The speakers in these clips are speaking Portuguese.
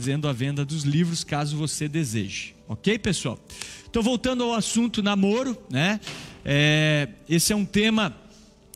fazendo a venda dos livros, caso você deseje. Ok, pessoal? Então, voltando ao assunto namoro, né? Esse é um tema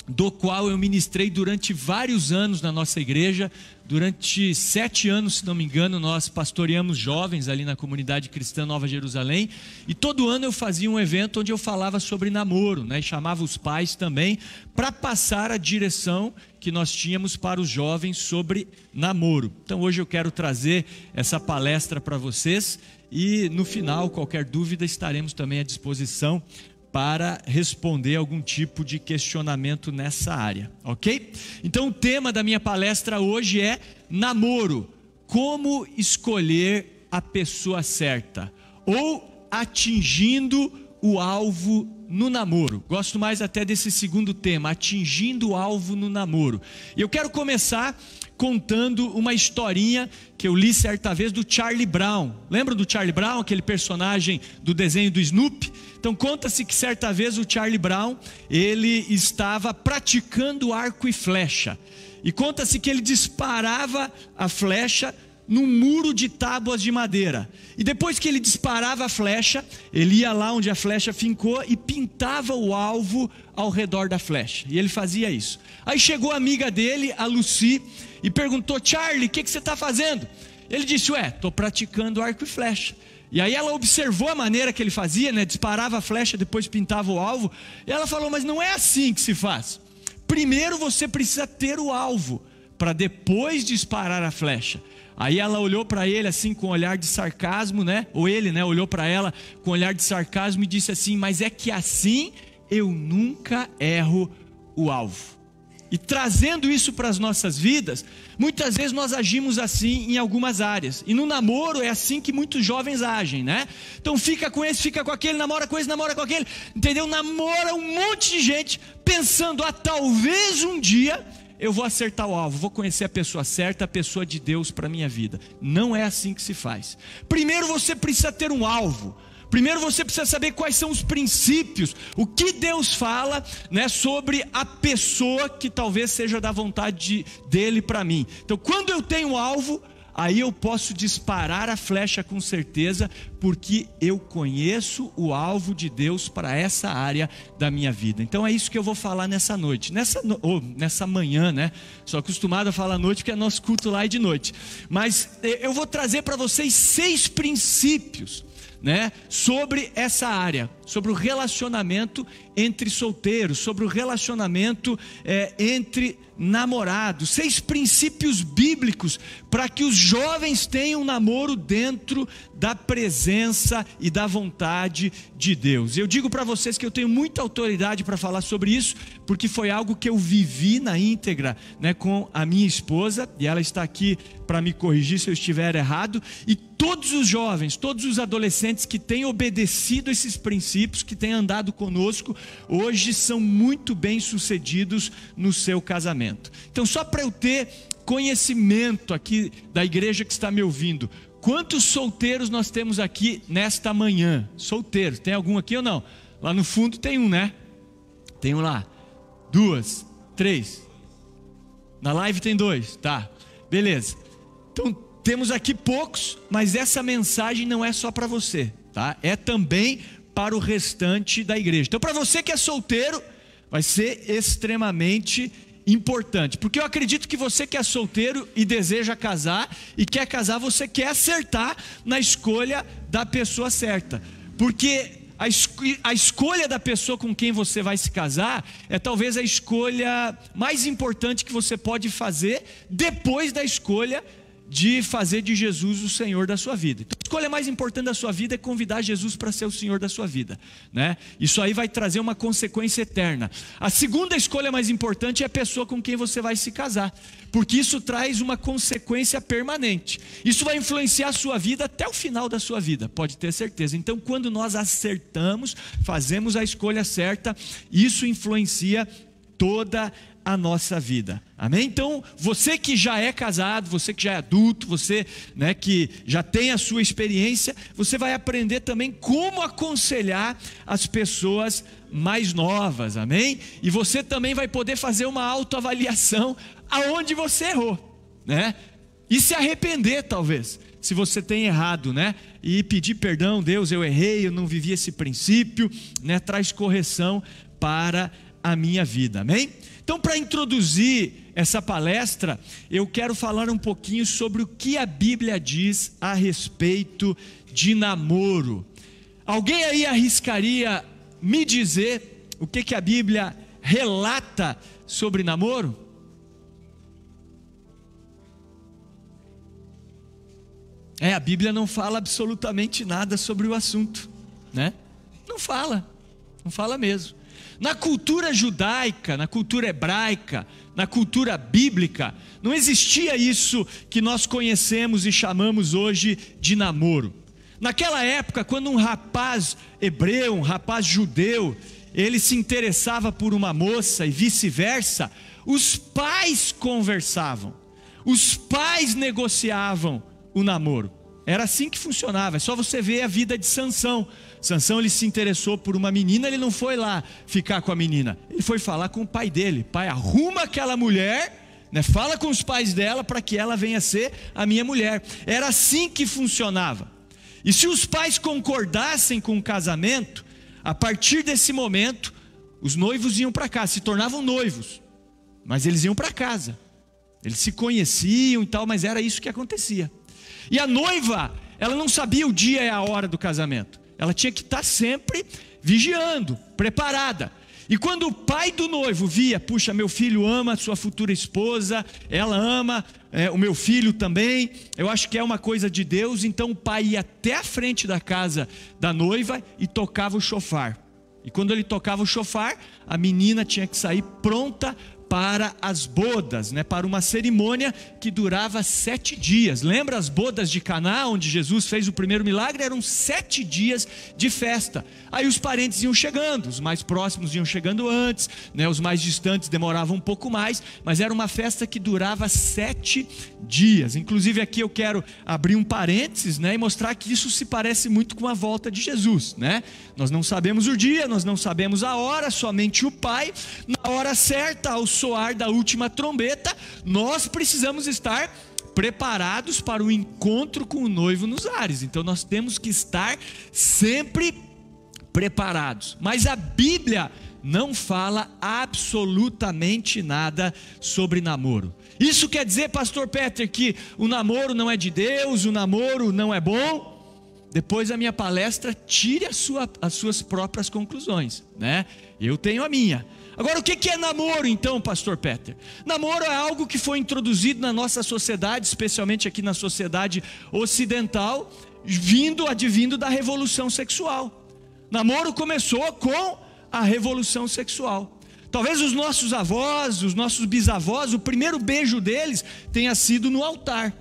do qual eu ministrei durante vários anos na nossa igreja. Durante 7 anos, se não me engano, nós pastoreamos jovens ali na comunidade cristã Nova Jerusalém, e todo ano eu fazia um evento onde eu falava sobre namoro, né? E chamava os pais também para passar a direção que nós tínhamos para os jovens sobre namoro. Então hoje eu quero trazer essa palestra para vocês, e no final, qualquer dúvida, estaremos também à disposição para responder algum tipo de questionamento nessa área, ok? Então o tema da minha palestra hoje é namoro, como escolher a pessoa certa, ou atingindo o alvo no namoro. Gosto mais até desse segundo tema, atingindo o alvo no namoro. E eu quero começar contando uma historinha que eu li certa vez do Charlie Brown. Lembram do Charlie Brown, aquele personagem do desenho do Snoopy? Então conta-se que certa vez o Charlie Brown, ele estava praticando arco e flecha. E conta-se que ele disparava a flecha num muro de tábuas de madeira. E depois que ele disparava a flecha, ele ia lá onde a flecha fincou e pintava o alvo ao redor da flecha. E ele fazia isso. Aí chegou a amiga dele, a Lucy, e perguntou: Charlie, o que você está fazendo? Ele disse: estou praticando arco e flecha. E aí ela observou a maneira que ele fazia, né? Disparava a flecha, depois pintava o alvo. E ela falou: mas não é assim que se faz. Primeiro você precisa ter o alvo, para depois disparar a flecha. Aí ela olhou para ele assim com um olhar de sarcasmo, né? Ou ele, né, olhou para ela com um olhar de sarcasmo e disse assim: mas é que assim eu nunca erro o alvo. E trazendo isso para as nossas vidas, muitas vezes nós agimos assim em algumas áreas. E no namoro é assim que muitos jovens agem, né? Então fica com esse, fica com aquele, namora com esse, namora com aquele, entendeu? Namora um monte de gente pensando: talvez um dia eu vou acertar o alvo, vou conhecer a pessoa certa, a pessoa de Deus para a minha vida. Não é assim que se faz. Primeiro você precisa ter um alvo. Primeiro você precisa saber quais são os princípios, o que Deus fala, né, sobre a pessoa que talvez seja da vontade dele para mim. Então quando eu tenho um alvo, aí eu posso disparar a flecha com certeza, porque eu conheço o alvo de Deus para essa área da minha vida. Então é isso que eu vou falar nessa noite, nessa manhã, né? Sou acostumado a falar à noite porque é nosso culto lá é de noite. Mas eu vou trazer para vocês 6 princípios, né, sobre essa área, sobre o relacionamento entre solteiros, sobre o relacionamento entre namorados. 6 princípios bíblicos para que os jovens tenham um namoro dentro da presença e da vontade de Deus. Eu digo para vocês que eu tenho muita autoridade para falar sobre isso, porque foi algo que eu vivi na íntegra, né, com a minha esposa, e ela está aqui para me corrigir se eu estiver errado. E todos os jovens, todos os adolescentes que têm obedecido esses princípios, que têm andado conosco, hoje são muito bem sucedidos no seu casamento. Então, só para eu ter conhecimento aqui da igreja que está me ouvindo, quantos solteiros nós temos aqui nesta manhã? Solteiros, tem algum aqui ou não? Lá no fundo tem um, né? Tem um lá. 2, 3. Na live tem 2, tá? Beleza. Então temos aqui poucos, mas essa mensagem não é só para você, tá? É também para o restante da igreja. Então para você que é solteiro, vai ser extremamente importante, porque eu acredito que você que é solteiro e deseja casar, e quer casar, você quer acertar na escolha da pessoa certa, porque a escolha da pessoa com quem você vai se casar é talvez a escolha mais importante que você pode fazer depois da escolha de fazer de Jesus o Senhor da sua vida. Então, a escolha mais importante da sua vida é convidar Jesus para ser o Senhor da sua vida, né? Isso aí vai trazer uma consequência eterna. A segunda escolha mais importante é a pessoa com quem você vai se casar, porque isso traz uma consequência permanente. Isso vai influenciar a sua vida até o final da sua vida, pode ter certeza. Então quando nós acertamos, fazemos a escolha certa, isso influencia toda a nossa vida, amém? Então você que já é casado, você que já é adulto, você, né, que já tem a sua experiência, você vai aprender também como aconselhar as pessoas mais novas, amém? E você também vai poder fazer uma autoavaliação aonde você errou, né? e se arrepender talvez, se você tem errado, né? E pedir perdão, Deus, eu errei, eu não vivi esse princípio, né? Traz correção para a minha vida, amém? Então, para introduzir essa palestra, eu quero falar um pouquinho sobre o que a Bíblia diz a respeito de namoro. Alguém aí arriscaria me dizer o que a Bíblia relata sobre namoro? A Bíblia não fala absolutamente nada sobre o assunto, né? Não fala mesmo. Na cultura judaica, na cultura hebraica, na cultura bíblica, não existia isso que nós conhecemos e chamamos hoje de namoro. Naquela época, quando um rapaz hebreu, um rapaz judeu, ele se interessava por uma moça e vice-versa, os pais conversavam, os pais negociavam o namoro. Era assim que funcionava. É só você ver a vida de Sansão. Sansão, ele se interessou por uma menina, ele não foi lá ficar com a menina, ele foi falar com o pai dele. Pai, arruma aquela mulher, né? Fala com os pais dela para que ela venha ser a minha mulher. Era assim que funcionava. E se os pais concordassem com o casamento, a partir desse momento os noivos iam para casa, se tornavam noivos, mas eles iam para casa. Eles se conheciam e tal, mas era isso que acontecia. E a noiva, ela não sabia o dia e a hora do casamento. Ela tinha que estar sempre vigiando, preparada. E quando o pai do noivo via, puxa, meu filho ama a sua futura esposa, ela ama o meu filho também, eu acho que é uma coisa de Deus, então o pai ia até a frente da casa da noiva e tocava o chofar. E quando ele tocava o chofar, a menina tinha que sair pronta para as bodas, né? Para uma cerimônia que durava 7 dias. Lembra as bodas de Caná, onde Jesus fez o primeiro milagre? Eram 7 dias de festa. Aí os parentes iam chegando, os mais próximos iam chegando antes, né? Os mais distantes demoravam um pouco mais, mas era uma festa que durava 7 dias. Inclusive aqui eu quero abrir um parênteses, né? E mostrar que isso se parece muito com a volta de Jesus, né? Nós não sabemos o dia, nós não sabemos a hora, somente o Pai. Na hora certa, ao soar da última trombeta, nós precisamos estar preparados para o encontro com o noivo nos ares. Então nós temos que estar sempre preparados. Mas a Bíblia não fala absolutamente nada sobre namoro. Isso quer dizer, pastor Peter, que o namoro não é de Deus, o namoro não é bom? Depois da minha palestra, tire as suas próprias conclusões, né? Eu tenho a minha. Agora, o que é namoro então, pastor Peter? Namoro é algo que foi introduzido na nossa sociedade, especialmente aqui na sociedade ocidental, advindo da revolução sexual. Namoro começou com a revolução sexual. Talvez os nossos avós, os nossos bisavós, o primeiro beijo deles tenha sido no altar,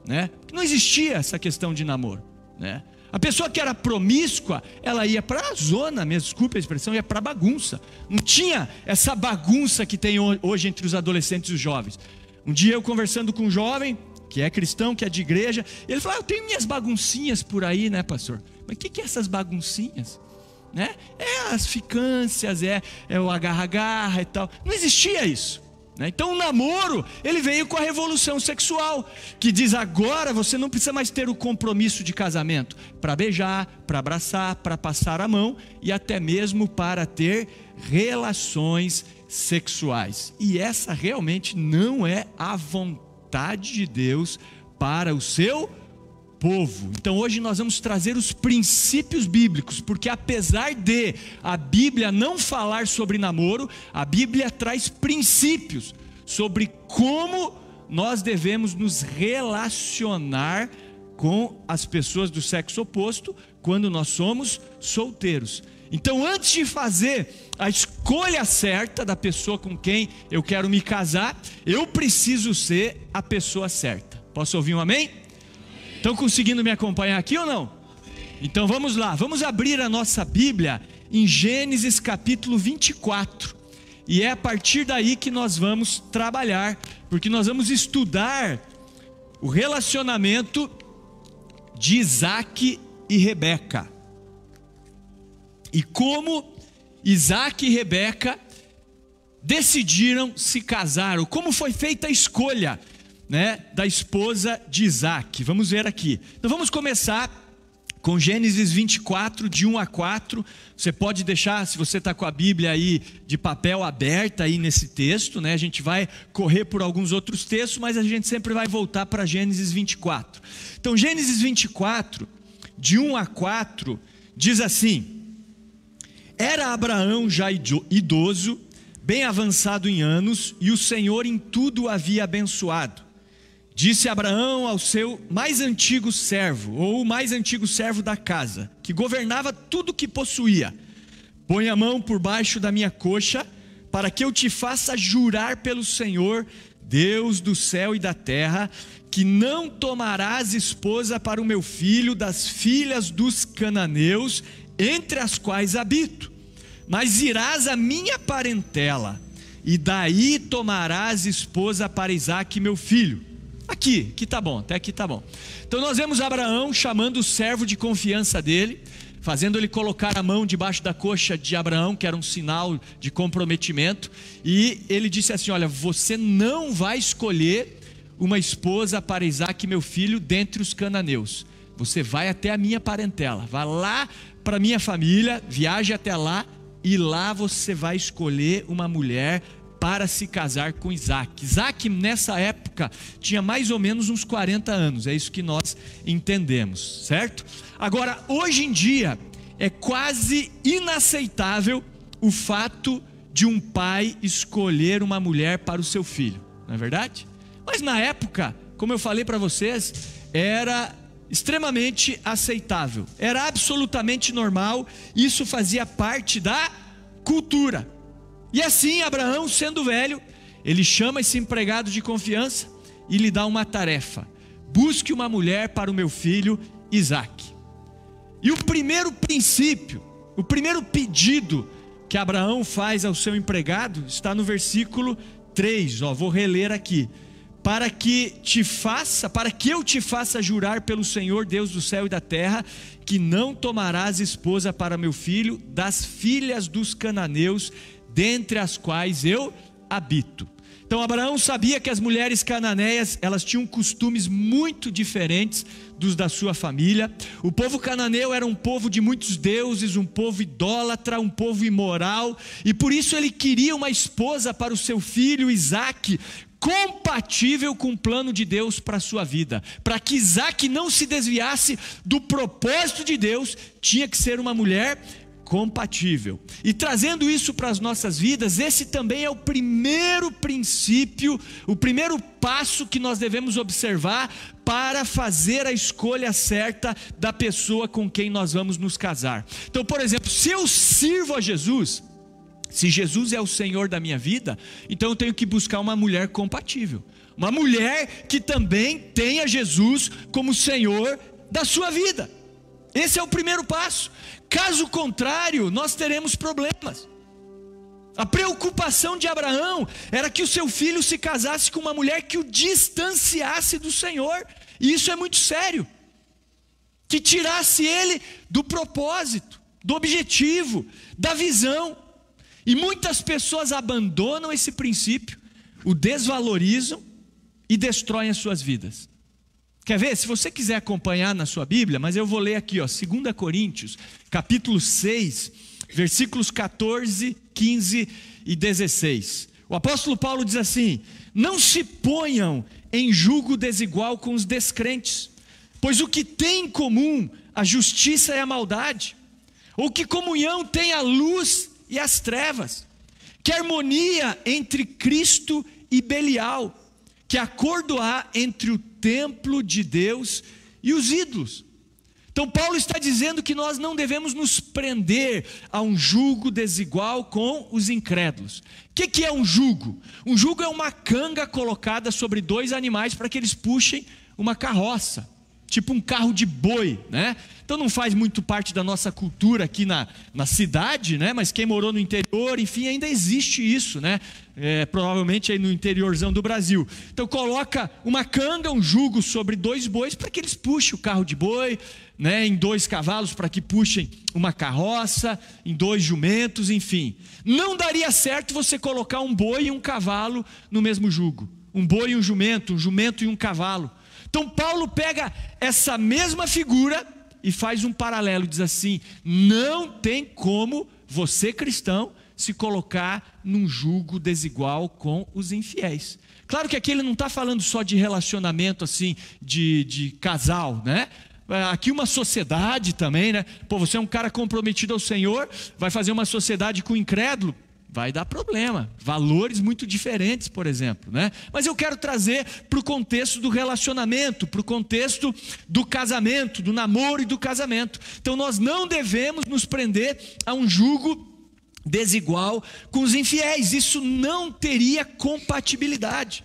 né? Não existia essa questão de namoro, né? A pessoa que era promíscua, ela ia para a zona mesmo, desculpe a expressão, ia para a bagunça. Não tinha essa bagunça que tem hoje entre os adolescentes e os jovens. Um dia eu conversando com um jovem, que é cristão, que é de igreja, ele falou, eu tenho minhas baguncinhas por aí, né, pastor? Mas o que é essas baguncinhas? Né? É as ficâncias, é o agarra-agarra e tal. Não existia isso. Então o namoro, ele veio com a revolução sexual, que diz agora você não precisa mais ter o compromisso de casamento para beijar, para abraçar, para passar a mão e até mesmo para ter relações sexuais. E essa realmente não é a vontade de Deus para o seu povo. Então hoje nós vamos trazer os princípios bíblicos, porque apesar de a Bíblia não falar sobre namoro, a Bíblia traz princípios sobre como nós devemos nos relacionar com as pessoas do sexo oposto quando nós somos solteiros. Então antes de fazer a escolha certa da pessoa com quem eu quero me casar, eu preciso ser a pessoa certa. Posso ouvir um amém? Estão conseguindo me acompanhar aqui ou não? Então vamos lá, vamos abrir a nossa Bíblia em Gênesis capítulo 24. E é a partir daí que nós vamos trabalhar, porque nós vamos estudar o relacionamento de Isaac e Rebeca. E como Isaac e Rebeca decidiram se casar, ou como foi feita a escolha né, da esposa de Isaac. Vamos ver aqui. Então vamos começar com Gênesis 24, de 1 a 4. Você pode deixar, se você está com a Bíblia aí de papel aberta aí nesse texto, né? A gente vai correr por alguns outros textos, mas a gente sempre vai voltar para Gênesis 24. Então Gênesis 24, de 1 a 4, diz assim: Era Abraão já idoso, bem avançado em anos, e o Senhor em tudo o havia abençoado. Disse Abraão ao seu mais antigo servo, ou o mais antigo servo da casa, que governava tudo que possuía: Põe a mão por baixo da minha coxa, para que eu te faça jurar pelo Senhor, Deus do céu e da terra, que não tomarás esposa para o meu filho das filhas dos cananeus, entre as quais habito, mas irás à minha parentela, e daí tomarás esposa para Isaque meu filho. Aqui tá bom, até aqui tá bom. Então nós vemos Abraão chamando o servo de confiança dele, fazendo ele colocar a mão debaixo da coxa de Abraão, que era um sinal de comprometimento, e ele disse assim: olha, você não vai escolher uma esposa para Isaque meu filho dentre os cananeus, você vai até a minha parentela, vai lá para a minha família, viaje até lá, e lá você vai escolher uma mulher para se casar com Isaac. Isaac nessa época tinha mais ou menos uns 40 anos, é isso que nós entendemos, certo? Agora, hoje em dia, é quase inaceitável o fato de um pai escolher uma mulher para o seu filho, não é verdade? Mas na época, como eu falei para vocês, era extremamente aceitável, era absolutamente normal, isso fazia parte da cultura. E assim, Abraão, sendo velho, ele chama esse empregado de confiança e lhe dá uma tarefa: busque uma mulher para o meu filho Isaque. E o primeiro princípio, o primeiro pedido que Abraão faz ao seu empregado está no versículo 3, vou reler aqui: para que eu te faça jurar pelo Senhor, Deus do céu e da terra, que não tomarás esposa para meu filho das filhas dos cananeus, dentre as quais eu habito. Então Abraão sabia que as mulheres cananeias, elas tinham costumes muito diferentes dos da sua família. O povo cananeu era um povo de muitos deuses, um povo idólatra, um povo imoral, e por isso ele queria uma esposa para o seu filho Isaque, compatível com o plano de Deus para a sua vida. Para que Isaque não se desviasse do propósito de Deus, tinha que ser uma mulher compatível. E trazendo isso para as nossas vidas, esse também é o primeiro princípio, o primeiro passo que nós devemos observar para fazer a escolha certa da pessoa com quem nós vamos nos casar. Então, por exemplo, se eu sirvo a Jesus, se Jesus é o Senhor da minha vida, então eu tenho que buscar uma mulher compatível, uma mulher que também tenha Jesus como Senhor da sua vida. Esse é o primeiro passo. Caso contrário, nós teremos problemas. A preocupação de Abraão era que o seu filho se casasse com uma mulher que o distanciasse do Senhor, e isso é muito sério, que tirasse ele do propósito, do objetivo, da visão. E muitas pessoas abandonam esse princípio, o desvalorizam e destroem as suas vidas. Quer ver? Se você quiser acompanhar na sua Bíblia, mas eu vou ler aqui, 2 Coríntios, capítulo 6, versículos 14, 15 e 16. O apóstolo Paulo diz assim: não se ponham em julgo desigual com os descrentes, pois o que tem em comum a justiça e a maldade? Ou que comunhão tem a luz e as trevas? Que harmonia entre Cristo e Belial? Que acordo há entre o templo de Deus e os ídolos? Então Paulo está dizendo que nós não devemos nos prender a um jugo desigual com os incrédulos. O que é um jugo? Um jugo é uma canga colocada sobre dois animais para que eles puxem uma carroça, tipo um carro de boi, né? Então não faz muito parte da nossa cultura aqui na cidade, né? Mas quem morou no interior, enfim, ainda existe isso, né? Provavelmente aí no interiorzão do Brasil. Então coloca uma canga, um jugo sobre dois bois para que eles puxem o carro de boi, né? Em 2 cavalos para que puxem uma carroça, em 2 jumentos, enfim. Não daria certo você colocar um boi e um cavalo no mesmo jugo. um boi e um jumento e um cavalo. Então Paulo pega essa mesma figura e faz um paralelo, diz assim: não tem como você, cristão, se colocar num jugo desigual com os infiéis. Claro que aqui ele não está falando só de relacionamento assim, de casal, né? Aqui uma sociedade também, né? Pô, você é um cara comprometido ao Senhor, vai fazer uma sociedade com o incrédulo, vai dar problema, valores muito diferentes, por exemplo, né? Mas eu quero trazer para o contexto do relacionamento, para o contexto do casamento, do namoro e do casamento. Então nós não devemos nos prender a um jugo desigual com os infiéis, isso não teria compatibilidade.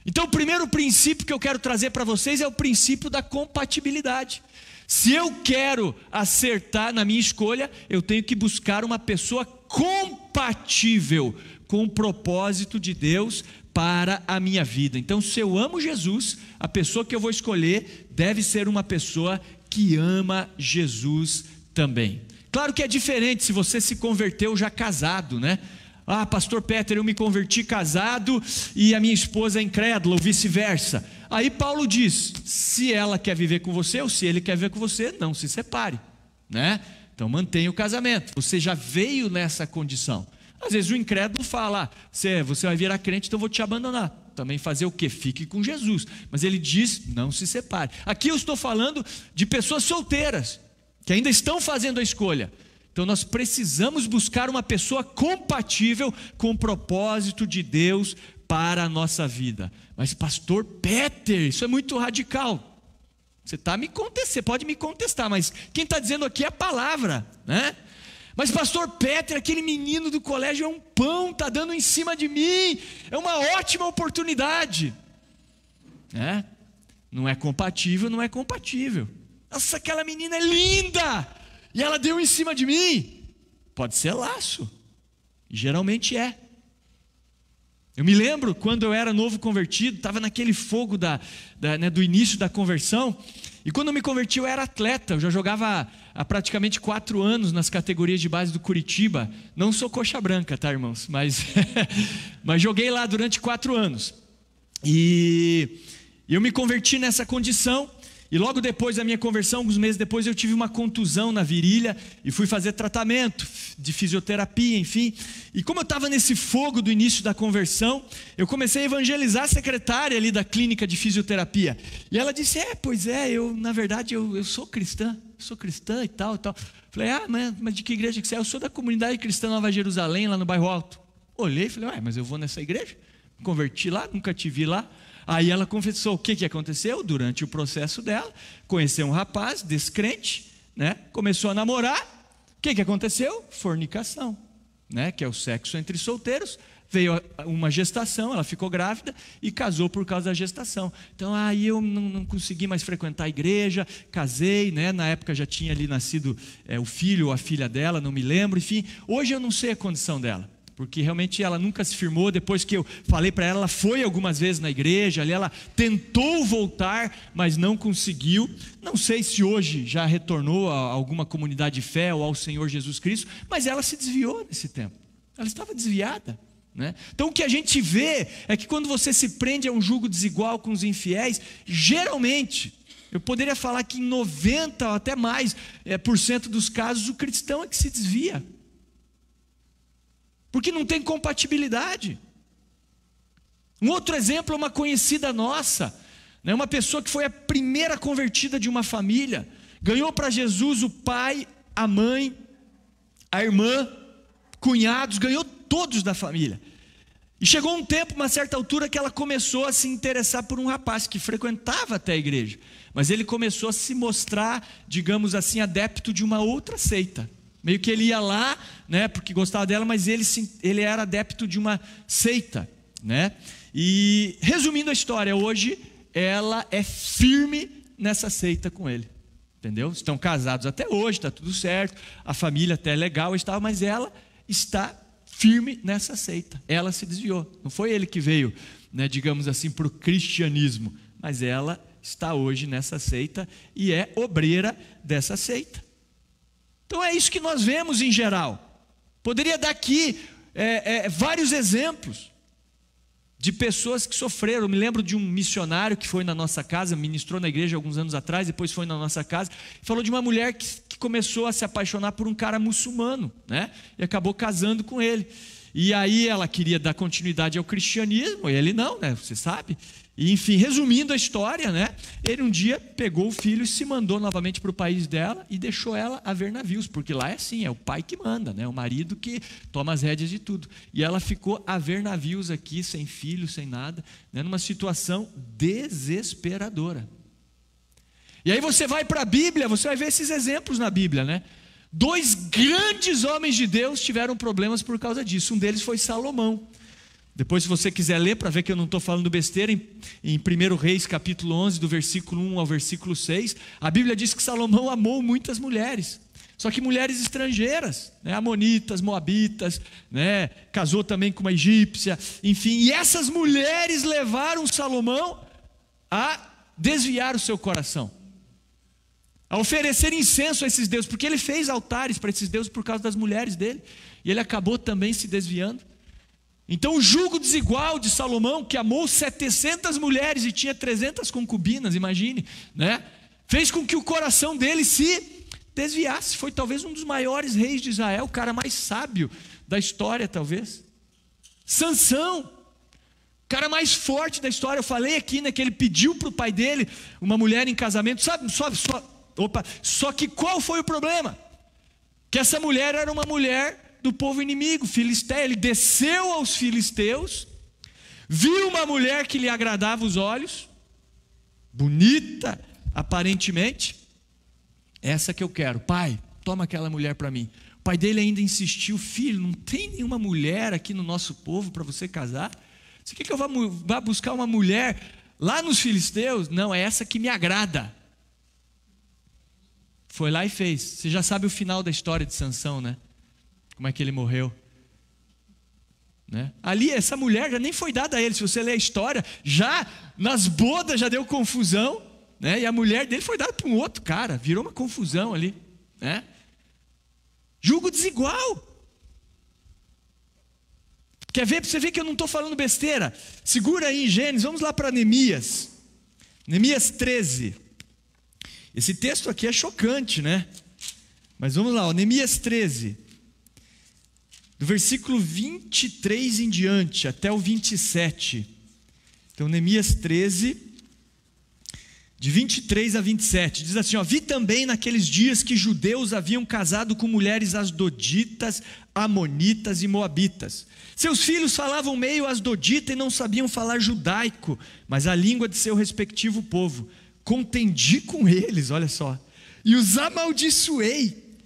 Então o primeiro princípio que eu quero trazer para vocês é o princípio da compatibilidade. Se eu quero acertar na minha escolha, eu tenho que buscar uma pessoa compatível com o propósito de Deus para a minha vida. Então, se eu amo Jesus, a pessoa que eu vou escolher deve ser uma pessoa que ama Jesus também. Claro que é diferente se você se converteu já casado, né? Ah, pastor Peter, eu me converti casado e a minha esposa é incrédula, ou vice-versa. Aí Paulo diz, se ela quer viver com você ou se ele quer viver com você, não se separe, né? Então mantenha o casamento, você já veio nessa condição. Às vezes o incrédulo fala, você vai virar crente, então eu vou te abandonar. Também fazer o quê? Fique com Jesus. Mas ele diz, não se separe. Aqui eu estou falando de pessoas solteiras, que ainda estão fazendo a escolha. Então nós precisamos buscar uma pessoa compatível com o propósito de Deus para a nossa vida. Mas pastor Peter, isso é muito radical. Você pode me contestar, mas quem está dizendo aqui é a palavra, né? Mas pastor Peter, aquele menino do colégio é um pão, está dando em cima de mim, é uma ótima oportunidade. Não é compatível, não é compatível. Nossa, aquela menina é linda, e ela deu em cima de mim. Pode ser laço, geralmente é. Eu me lembro quando eu era novo convertido, estava naquele fogo do início da conversão. E quando eu me converti eu era atleta, eu já jogava há praticamente 4 anos nas categorias de base do Curitiba. Não sou coxa branca, tá, irmãos? Mas joguei lá durante 4 anos. E eu me converti nessa condição. E logo depois da minha conversão, alguns meses depois, eu tive uma contusão na virilha e fui fazer tratamento de fisioterapia, enfim. E como eu estava nesse fogo do início da conversão, eu comecei a evangelizar a secretária ali da clínica de fisioterapia. E ela disse, na verdade, eu sou cristã e tal, e tal. Falei, mas de que igreja que você é? Eu sou da comunidade cristã Nova Jerusalém, lá no bairro Alto. Olhei e falei, mas eu vou nessa igreja? Me converti lá, nunca te vi lá. Aí ela confessou o que aconteceu durante o processo dela. Conheceu um rapaz descrente, né? Começou a namorar. O que aconteceu? Fornicação, né? Que é o sexo entre solteiros. Veio uma gestação, ela ficou grávida e casou por causa da gestação. Então aí eu não consegui mais frequentar a igreja, casei, né? Na época já tinha ali nascido o filho ou a filha dela, não me lembro. Enfim, hoje eu não sei a condição dela, porque realmente ela nunca se firmou. Depois que eu falei para ela, ela foi algumas vezes na igreja, ali ela tentou voltar, mas não conseguiu. Não sei se hoje já retornou a alguma comunidade de fé ou ao Senhor Jesus Cristo, mas ela se desviou nesse tempo, ela estava desviada, né? Então o que a gente vê é que quando você se prende a um jugo desigual com os infiéis, geralmente, eu poderia falar que em 90% ou até mais por cento dos casos, o cristão é que se desvia, porque não tem compatibilidade. Um outro exemplo é uma conhecida nossa, né? Uma pessoa que foi a primeira convertida de uma família, ganhou para Jesus o pai, a mãe, a irmã, cunhados, ganhou todos da família. E chegou um tempo, uma certa altura, que ela começou a se interessar por um rapaz que frequentava até a igreja, mas ele começou a se mostrar, digamos assim, adepto de uma outra seita. Meio que ele ia lá, né, porque gostava dela, mas ele era adepto de uma seita, né? E resumindo a história, hoje ela é firme nessa seita com ele, entendeu? Estão casados até hoje, está tudo certo, a família até é legal, mas ela está firme nessa seita. Ela se desviou, não foi ele que veio, né, digamos assim, para o cristianismo, mas ela está hoje nessa seita e é obreira dessa seita. Então é isso que nós vemos em geral. Poderia dar aqui vários exemplos de pessoas que sofreram. Eu me lembro de um missionário que foi na nossa casa, ministrou na igreja alguns anos atrás, depois foi na nossa casa, falou de uma mulher que começou a se apaixonar por um cara muçulmano, né? E acabou casando com ele. E aí ela queria dar continuidade ao cristianismo, e ele não, né? Você sabe. E, enfim, resumindo a história, né? Ele um dia pegou o filho e se mandou novamente para o país dela e deixou ela a ver navios, porque lá é assim, é o pai que manda, né? O marido que toma as rédeas de tudo. E ela ficou a ver navios aqui, sem filho, sem nada, né? Numa situação desesperadora. E aí você vai para a Bíblia, você vai ver esses exemplos na Bíblia, né? 2 grandes homens de Deus tiveram problemas por causa disso. Um deles foi Salomão. Depois, se você quiser ler, para ver que eu não estou falando besteira, em 1 Reis, capítulo 11, do versículo 1 ao versículo 6, a Bíblia diz que Salomão amou muitas mulheres, só que mulheres estrangeiras, né? Amonitas, moabitas, né? Casou também com uma egípcia, enfim, e essas mulheres levaram Salomão a desviar o seu coração, a oferecer incenso a esses deuses, porque ele fez altares para esses deuses por causa das mulheres dele, e ele acabou também se desviando. Então o jugo desigual de Salomão, que amou 700 mulheres e tinha 300 concubinas, imagine, né? Fez com que o coração dele se desviasse. Foi talvez um dos maiores reis de Israel, o cara mais sábio da história, talvez. Sansão, o cara mais forte da história. Eu falei aqui, né, que ele pediu para o pai dele uma mulher em casamento. Sabe, só que qual foi o problema? Que essa mulher era uma mulher do povo inimigo, filisteia. Ele desceu aos filisteus, viu uma mulher que lhe agradava os olhos, bonita aparentemente, essa que eu quero. Pai, toma aquela mulher para mim. O pai dele ainda insistiu: filho, não tem nenhuma mulher aqui no nosso povo para você casar? Você quer que eu vá buscar uma mulher lá nos filisteus? Não, é essa que me agrada. Foi lá e fez. Você já sabe o final da história de Sansão, né? Como é que ele morreu, né? Ali essa mulher já nem foi dada a ele. Se você ler a história, já nas bodas já deu confusão, né? E a mulher dele foi dada para um outro cara. Virou uma confusão ali, né? Jugo desigual. Quer ver? Para você ver que eu não estou falando besteira. Segura aí em Gênesis, vamos lá para Neemias. Neemias 13. Esse texto aqui é chocante, né? Mas vamos lá, ó, Neemias 13. Do versículo 23 em diante, até o 27. Então, Neemias 13, de 23 a 27, diz assim, ó: vi também naqueles dias que judeus haviam casado com mulheres asdoditas, amonitas e moabitas. Seus filhos falavam meio asdodita e não sabiam falar judaico, mas a língua de seu respectivo povo. Contendi com eles, olha só, e os amaldiçoei,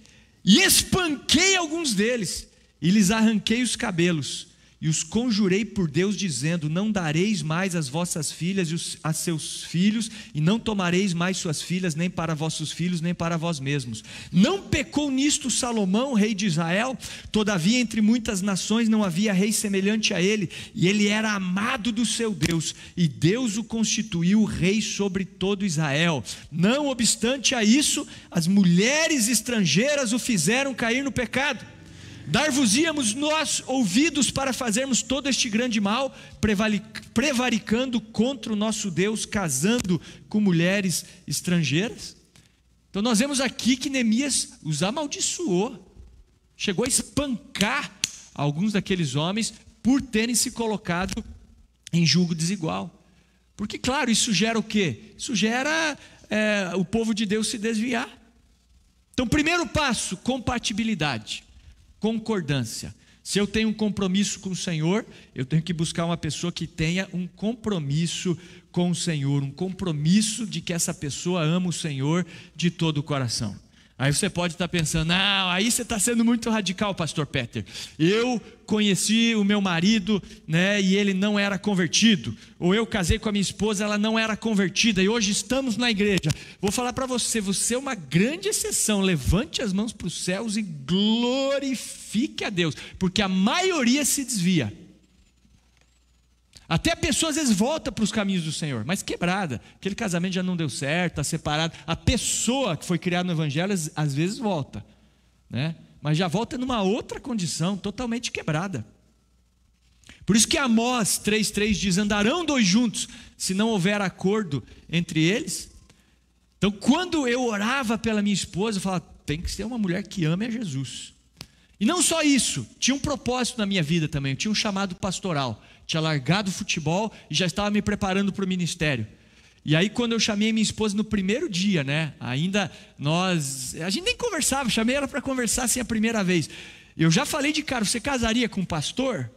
e espanquei alguns deles, e lhes arranquei os cabelos, e os conjurei por Deus, dizendo: não dareis mais as vossas filhas a seus filhos, e não tomareis mais suas filhas, nem para vossos filhos, nem para vós mesmos. Não pecou nisto Salomão, rei de Israel? Todavia entre muitas nações não havia rei semelhante a ele, e ele era amado do seu Deus, e Deus o constituiu rei sobre todo Israel. Não obstante a isso, as mulheres estrangeiras o fizeram cair no pecado. Dar-vos-íamos nós ouvidos para fazermos todo este grande mal, prevaricando contra o nosso Deus, casando com mulheres estrangeiras? Então nós vemos aqui que Neemias os amaldiçoou, chegou a espancar alguns daqueles homens por terem se colocado em julgo desigual. Porque claro, isso gera o quê? Isso gera o povo de Deus se desviar. Então, primeiro passo, compatibilidade, concordância. Se eu tenho um compromisso com o Senhor, eu tenho que buscar uma pessoa que tenha um compromisso com o Senhor, um compromisso de que essa pessoa ama o Senhor de todo o coração. Aí você pode estar pensando: não, aí você está sendo muito radical, pastor Peter. Eu conheci o meu marido, né, e ele não era convertido. Ou eu casei com a minha esposa, ela não era convertida, e hoje estamos na igreja. Vou falar para você, você é uma grande exceção. Levante as mãos para os céus e glorifique a Deus, porque a maioria se desvia. Até a pessoa às vezes volta para os caminhos do Senhor, mas quebrada, aquele casamento já não deu certo, está separado. A pessoa que foi criada no Evangelho às vezes volta, né? Mas já volta numa outra condição, totalmente quebrada. Por isso que Amós 3,3 diz: andarão dois juntos, se não houver acordo entre eles. Então, quando eu orava pela minha esposa, eu falava: tem que ser uma mulher que ame a Jesus. E não só isso, tinha um propósito na minha vida também. Eu tinha um chamado pastoral, tinha largado o futebol e já estava me preparando para o ministério. E aí, quando eu chamei minha esposa no primeiro dia, né, a gente nem conversava, chamei ela para conversar assim a primeira vez. Eu já falei de cara: você casaria com um pastor?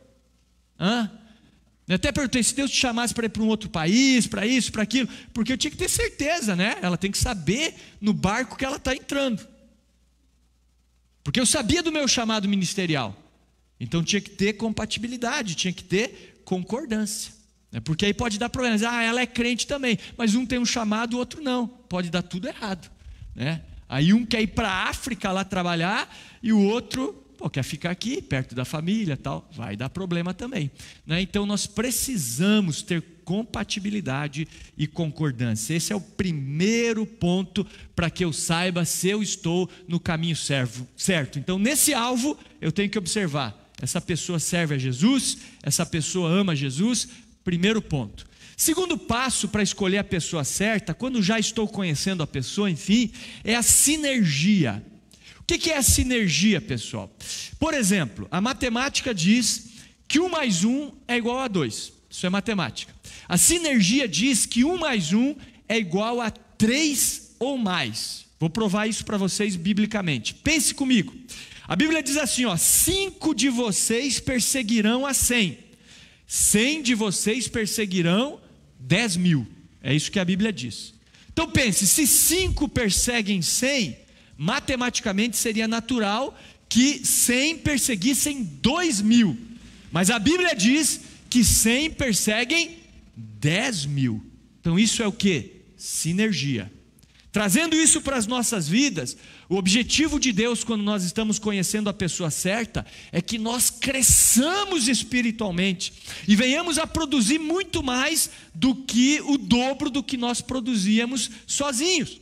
Eu até perguntei: se Deus te chamasse para ir para um outro país, para isso, para aquilo, porque eu tinha que ter certeza, né? Ela tem que saber no barco que ela está entrando, porque eu sabia do meu chamado ministerial. Então tinha que ter compatibilidade, tinha que ter concordância, né? Porque aí pode dar problemas. Ela é crente também, mas um tem um chamado, o outro não, pode dar tudo errado, né? Aí um quer ir para a África lá trabalhar e o outro quer ficar aqui, perto da família, tal, vai dar problema também, né? Então nós precisamos ter compatibilidade e concordância. Esse é o primeiro ponto para que eu saiba se eu estou no caminho certo. Então, nesse alvo, eu tenho que observar: essa pessoa serve a Jesus, essa pessoa ama Jesus. Primeiro ponto. Segundo passo para escolher a pessoa certa, quando já estou conhecendo a pessoa, enfim, é a sinergia. O que é a sinergia, pessoal? Por exemplo, a matemática diz que 1 mais 1 é igual a 2. Isso é matemática. A sinergia diz que 1 mais 1 é igual a 3 ou mais. Vou provar isso para vocês biblicamente. Pense comigo. A Bíblia diz assim: 5 de vocês perseguirão a 100. 100 de vocês perseguirão 10.000. É isso que a Bíblia diz. Então pense: se 5 perseguem 100, matematicamente seria natural que 100 perseguissem 2.000. Mas a Bíblia diz que 100 perseguem 10.000. Então isso é o que? Sinergia. Trazendo isso para as nossas vidas, o objetivo de Deus, quando nós estamos conhecendo a pessoa certa, é que nós cresçamos espiritualmente e venhamos a produzir muito mais do que o dobro do que nós produzíamos sozinhos.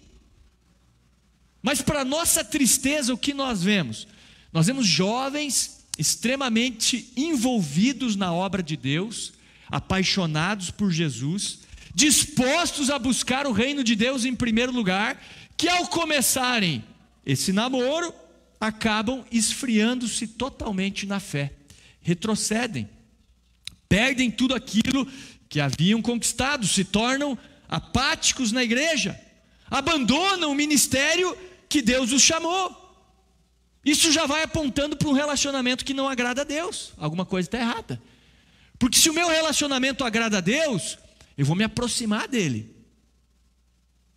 Mas para nossa tristeza, o que nós vemos? Nós vemos jovens extremamente envolvidos na obra de Deus, apaixonados por Jesus, dispostos a buscar o reino de Deus em primeiro lugar, que ao começarem esse namoro, acabam esfriando-se totalmente na fé, retrocedem, perdem tudo aquilo que haviam conquistado, se tornam apáticos na igreja, abandonam o ministério que Deus os chamou. Isso já vai apontando para um relacionamento que não agrada a Deus. Alguma coisa está errada. Porque se o meu relacionamento agrada a Deus, eu vou me aproximar dele.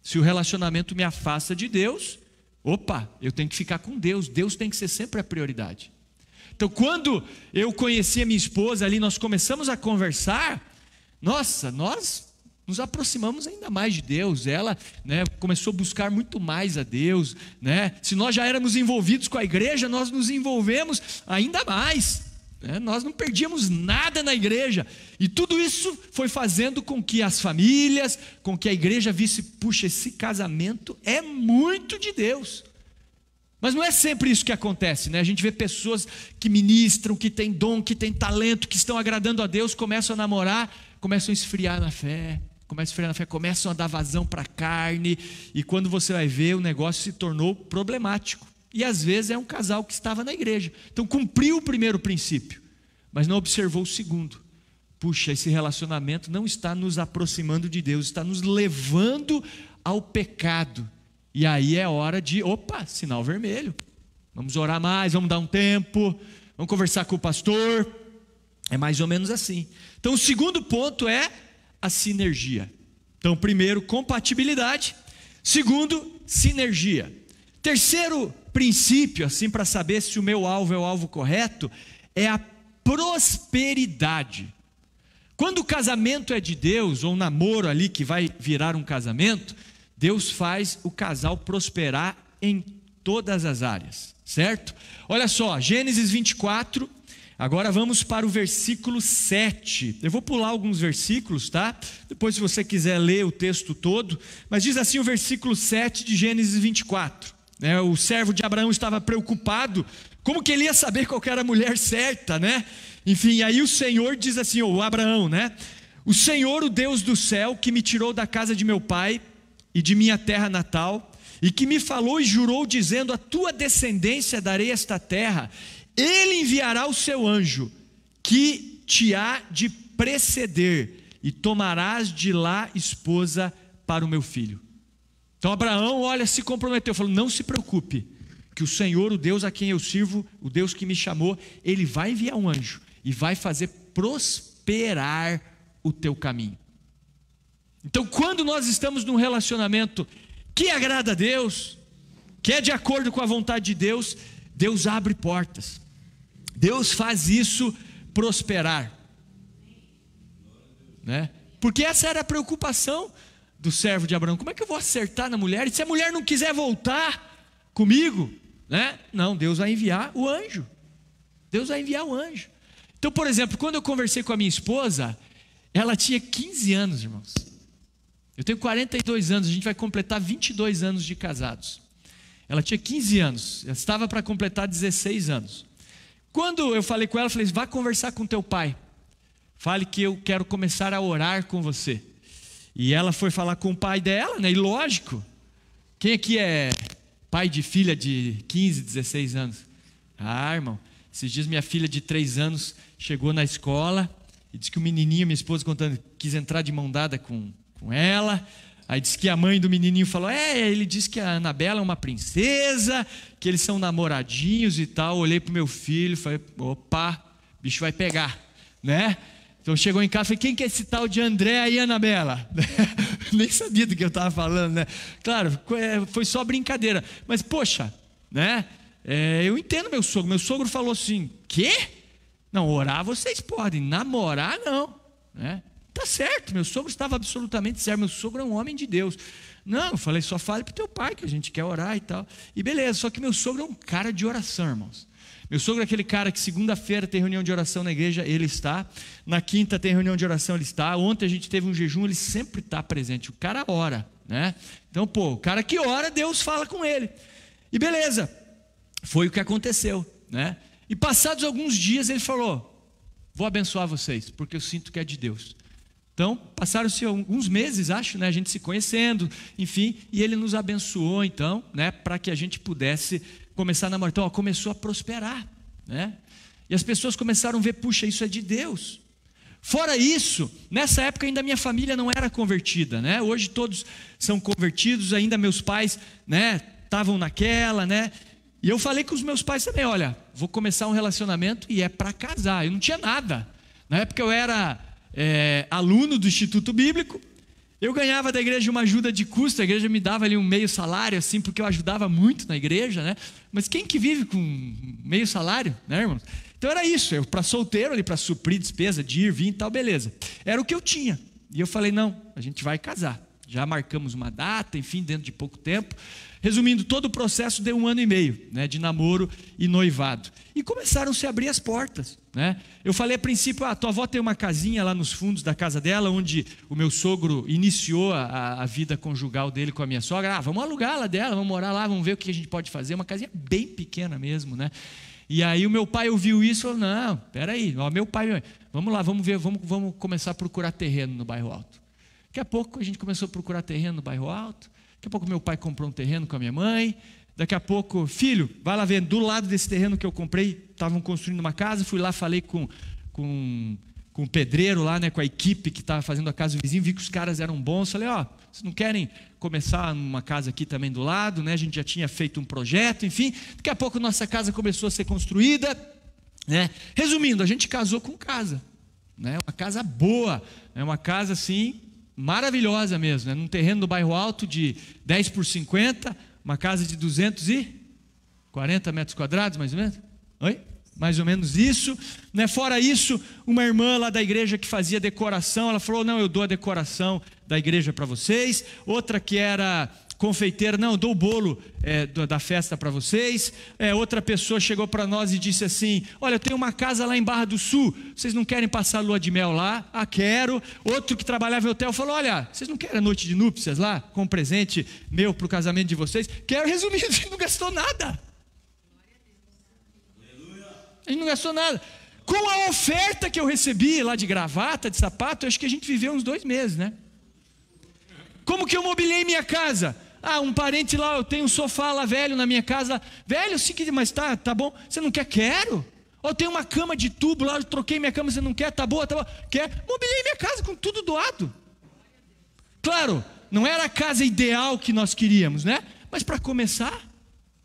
Se o relacionamento me afasta de Deus, eu tenho que ficar com Deus. Deus tem que ser sempre a prioridade. Então, quando eu conheci a minha esposa ali, nós começamos a conversar. Nossa, nós nos aproximamos ainda mais de Deus. Ela, né, começou a buscar muito mais a Deus, né? Se nós já éramos envolvidos com a igreja, nós nos envolvemos ainda mais, né? Nós não perdíamos nada na igreja. E tudo isso foi fazendo com que as famílias, com que a igreja visse: puxa, esse casamento é muito de Deus. Mas não é sempre isso que acontece, né? A gente vê pessoas que ministram, que têm dom, que têm talento, que estão agradando a Deus, começam a namorar, começam a esfriar na fé, começam a dar vazão para a carne, e quando você vai ver, o negócio se tornou problemático. E às vezes é um casal que estava na igreja, então cumpriu o primeiro princípio, mas não observou o segundo. Puxa, esse relacionamento não está nos aproximando de Deus, está nos levando ao pecado. E aí é hora de, sinal vermelho. Vamos orar mais, vamos dar um tempo, vamos conversar com o pastor. É mais ou menos assim. Então o segundo ponto é a sinergia. Então, primeiro, compatibilidade. Segundo, sinergia. Terceiro princípio, assim, para saber se o meu alvo é o alvo correto, é a prosperidade. Quando o casamento é de Deus, ou um namoro ali que vai virar um casamento, Deus faz o casal prosperar em todas as áreas, certo? Olha só, Gênesis 24, agora vamos para o versículo 7. Eu vou pular alguns versículos, tá? Depois, se você quiser ler o texto todo, mas diz assim o versículo 7 de Gênesis 24. O servo de Abraão estava preocupado, como que ele ia saber qual era a mulher certa, né? Enfim, aí o Senhor diz assim, o Abraão, né? O Senhor, o Deus do céu, que me tirou da casa de meu pai e de minha terra natal, e que me falou e jurou dizendo, a tua descendência darei esta terra, ele enviará o seu anjo, que te há de preceder, e tomarás de lá esposa para o meu filho. Então Abraão, olha, se comprometeu, falou, não se preocupe, que o Senhor, o Deus a quem eu sirvo, o Deus que me chamou, ele vai enviar um anjo, e vai fazer prosperar o teu caminho. Então quando nós estamos num relacionamento que agrada a Deus, que é de acordo com a vontade de Deus, Deus abre portas, Deus faz isso prosperar, né? Porque essa era a preocupação do servo de Abraão, como é que eu vou acertar na mulher, e se a mulher não quiser voltar comigo, né? Não, Deus vai enviar o anjo, Deus vai enviar o anjo. Então, por exemplo, quando eu conversei com a minha esposa, ela tinha 15 anos, irmãos, eu tenho 42 anos, a gente vai completar 22 anos de casados, ela tinha 15 anos, ela estava para completar 16 anos, quando eu falei com ela, eu falei, vá conversar com teu pai, fale que eu quero começar a orar com você. E ela foi falar com o pai dela, né? E lógico, quem aqui é pai de filha de 15, 16 anos? Ah, irmão, esses dias minha filha de 3 anos chegou na escola e disse que o menininho, minha esposa contando, quis entrar de mão dada com ela. Aí disse que a mãe do menininho falou, ele disse que a Anabela é uma princesa, que eles são namoradinhos e tal. Olhei pro meu filho, falei, opa, bicho vai pegar, né? Então chegou em casa, falei, quem que é esse tal de André aí, Anabela? Nem sabia do que eu estava falando, né? Claro, foi só brincadeira, mas poxa, né? Eu entendo meu sogro falou assim, quê? Não, orar vocês podem, namorar não, né? Tá certo, meu sogro estava absolutamente certo, meu sogro é um homem de Deus. Não, eu falei, só fale para o teu pai que a gente quer orar e tal. E beleza, só que meu sogro é um cara de oração, irmãos. Meu sogro é aquele cara que segunda-feira tem reunião de oração na igreja, ele está. Na quinta tem reunião de oração, ele está. Ontem a gente teve um jejum, ele sempre está presente. O cara ora, né? Então, o cara que ora, Deus fala com ele. E beleza, foi o que aconteceu, né? E passados alguns dias ele falou, vou abençoar vocês, porque eu sinto que é de Deus. Então, passaram-se alguns meses, acho, né? A gente se conhecendo, enfim, e ele nos abençoou, então, né? Para que a gente pudesse começar a namorar. Então, começou a prosperar, né? E as pessoas começaram a ver, puxa, isso é de Deus. Fora isso, nessa época ainda minha família não era convertida, né? Hoje todos são convertidos, ainda meus pais, né? Estavam naquela, né? E eu falei com os meus pais também, olha, vou começar um relacionamento e é para casar. Eu não tinha nada. Na época eu era aluno do Instituto Bíblico. Eu ganhava da igreja uma ajuda de custo, a igreja me dava ali um meio salário, assim, porque eu ajudava muito na igreja, né? Mas quem que vive com meio salário, né, irmãos? Então era isso, eu para solteiro ali, para suprir despesa de ir, vir e tal, beleza. Era o que eu tinha. E eu falei, não, a gente vai casar. Já marcamos uma data, enfim, dentro de pouco tempo. Resumindo, todo o processo deu 1 ano e meio, né, de namoro e noivado. E começaram a se abrir as portas, né? Eu falei a princípio, tua avó tem uma casinha lá nos fundos da casa dela, onde o meu sogro iniciou a vida conjugal dele com a minha sogra. Vamos alugar lá dela, vamos morar lá, vamos ver o que a gente pode fazer. Uma casinha bem pequena mesmo, né? E aí o meu pai ouviu isso e falou, não, peraí, meu pai, vamos lá, vamos ver, vamos começar a procurar terreno no Bairro Alto. Daqui a pouco a gente começou a procurar terreno no Bairro Alto. Daqui a pouco meu pai comprou um terreno com a minha mãe. Daqui a pouco, filho, vai lá ver, do lado desse terreno que eu comprei, estavam construindo uma casa. Fui lá, falei com o pedreiro lá, né, com a equipe que estava fazendo a casa do vizinho. Vi que os caras eram bons. Falei, vocês não querem começar uma casa aqui também do lado, né? A gente já tinha feito um projeto, enfim. Daqui a pouco nossa casa começou a ser construída, né? Resumindo, a gente casou com casa, né? Uma casa boa, né? Uma casa assim maravilhosa mesmo, né? Num terreno do Bairro Alto de 10 por 50, uma casa de 240 metros quadrados, mais ou menos. Oi? Mais ou menos isso, né? Fora isso, uma irmã lá da igreja que fazia decoração, ela falou, não, eu dou a decoração da igreja para vocês. Outra que era confeiteira, não, eu dou o bolo da festa para vocês. Outra pessoa chegou para nós e disse assim, olha, eu tenho uma casa lá em Barra do Sul, vocês não querem passar a lua de mel lá? Quero. Outro que trabalhava em hotel falou, olha, vocês não querem a noite de núpcias lá, com um presente meu para o casamento de vocês? Quero. Resumindo, a gente não gastou nada. A gente não gastou nada. Com a oferta que eu recebi lá de gravata, de sapato, acho que a gente viveu uns 2 meses, né? Como que eu mobiliei minha casa? Um parente lá, eu tenho um sofá lá velho na minha casa. Velho, sim, mas tá bom. Você não quer? Quero. Ou tem uma cama de tubo lá, eu troquei minha cama, você não quer? Tá boa, tá bom. Quer? Mobiliei minha casa com tudo doado. Claro, não era a casa ideal que nós queríamos, né? Mas para começar,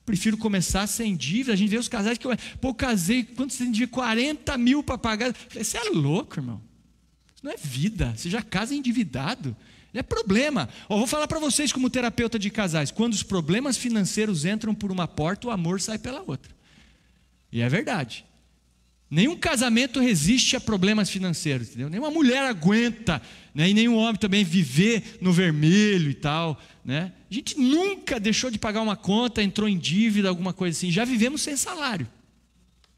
prefiro começar sem dívida. A gente vê os casais que eu casei, quanto você tem de 40 mil para pagar? Eu falei, você é louco, irmão. Isso não é vida, você já casa endividado. É problema. Vou falar para vocês como terapeuta de casais. Quando os problemas financeiros entram por uma porta, o amor sai pela outra. E é verdade. Nenhum casamento resiste a problemas financeiros, entendeu? Nenhuma mulher aguenta, né? E nenhum homem também viver no vermelho e tal, né? A gente nunca deixou de pagar uma conta, entrou em dívida, alguma coisa assim. Já vivemos sem salário,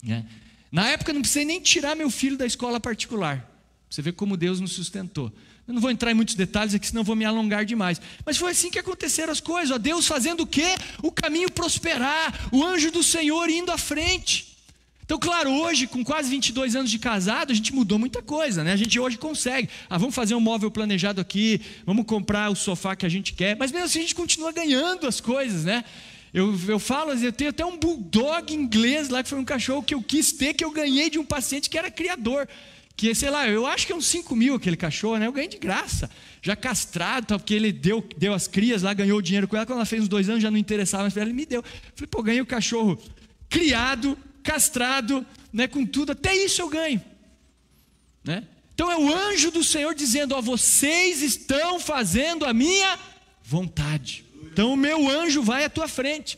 né? Na época não precisei nem tirar meu filho da escola particular. Você vê como Deus nos sustentou. Eu não vou entrar em muitos detalhes aqui, senão vou me alongar demais. Mas foi assim que aconteceram as coisas. Deus fazendo o quê? O caminho prosperar, o anjo do Senhor indo à frente. Então, claro, hoje, com quase 22 anos de casado, a gente mudou muita coisa, né? A gente hoje consegue. Vamos fazer um móvel planejado aqui, vamos comprar o sofá que a gente quer. Mas mesmo assim a gente continua ganhando as coisas, né? Eu falo, eu tenho até um bulldog inglês lá, que foi um cachorro que eu quis ter, que eu ganhei de um paciente que era criador. Que, sei lá, eu acho que é uns 5 mil aquele cachorro, né? Eu ganhei de graça, já castrado, porque ele deu as crias lá, ganhou o dinheiro com ela. Quando ela fez uns 2 anos, já não interessava mais para ela, ele me deu. Falei, pô, ganhei o cachorro criado, castrado, né? Com tudo, até isso eu ganho, né? Então é o anjo do Senhor dizendo, vocês estão fazendo a minha vontade. Então o meu anjo vai à tua frente.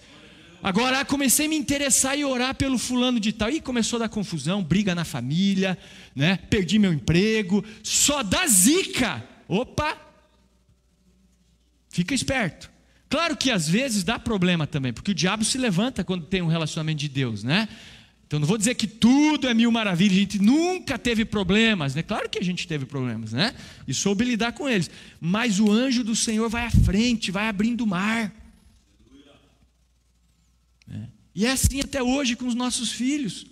Agora comecei a me interessar e orar pelo fulano de tal. E começou a dar confusão, briga na família, né? Perdi meu emprego, só dá zica. Opa! Fica esperto. Claro que às vezes dá problema também, porque o diabo se levanta quando tem um relacionamento de Deus, né? Então não vou dizer que tudo é mil maravilhas, a gente nunca teve problemas, né? Claro que a gente teve problemas, né? E soube lidar com eles. Mas o anjo do Senhor vai à frente, vai abrindo o mar. E é assim até hoje com os nossos filhos.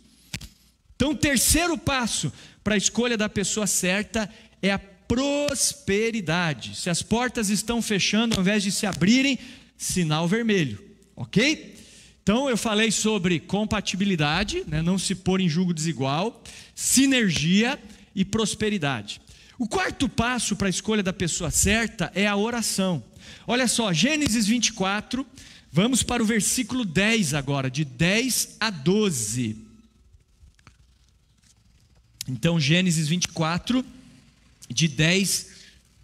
Então o terceiro passo para a escolha da pessoa certa é a prosperidade. Se as portas estão fechando ao invés de se abrirem, sinal vermelho, ok? Então eu falei sobre compatibilidade, né? Não se pôr em julgo desigual, sinergia e prosperidade. O quarto passo para a escolha da pessoa certa é a oração. Olha só, Gênesis 24, vamos para o versículo 10 agora, de 10 a 12. Então, Gênesis 24, de 10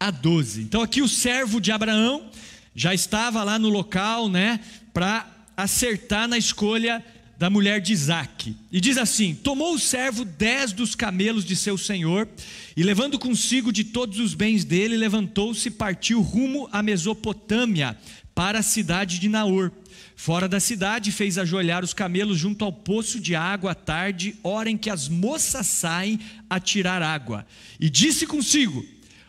a 12. Então, aqui o servo de Abraão já estava lá no local, né, para acertar na escolha da mulher de Isaque. E diz assim: tomou o servo 10 dos camelos de seu senhor, e levando consigo de todos os bens dele, levantou-se e partiu rumo à Mesopotâmia, para a cidade de Naor. Fora da cidade, fez ajoelhar os camelos junto ao poço de água à tarde, hora em que as moças saem a tirar água. E disse consigo: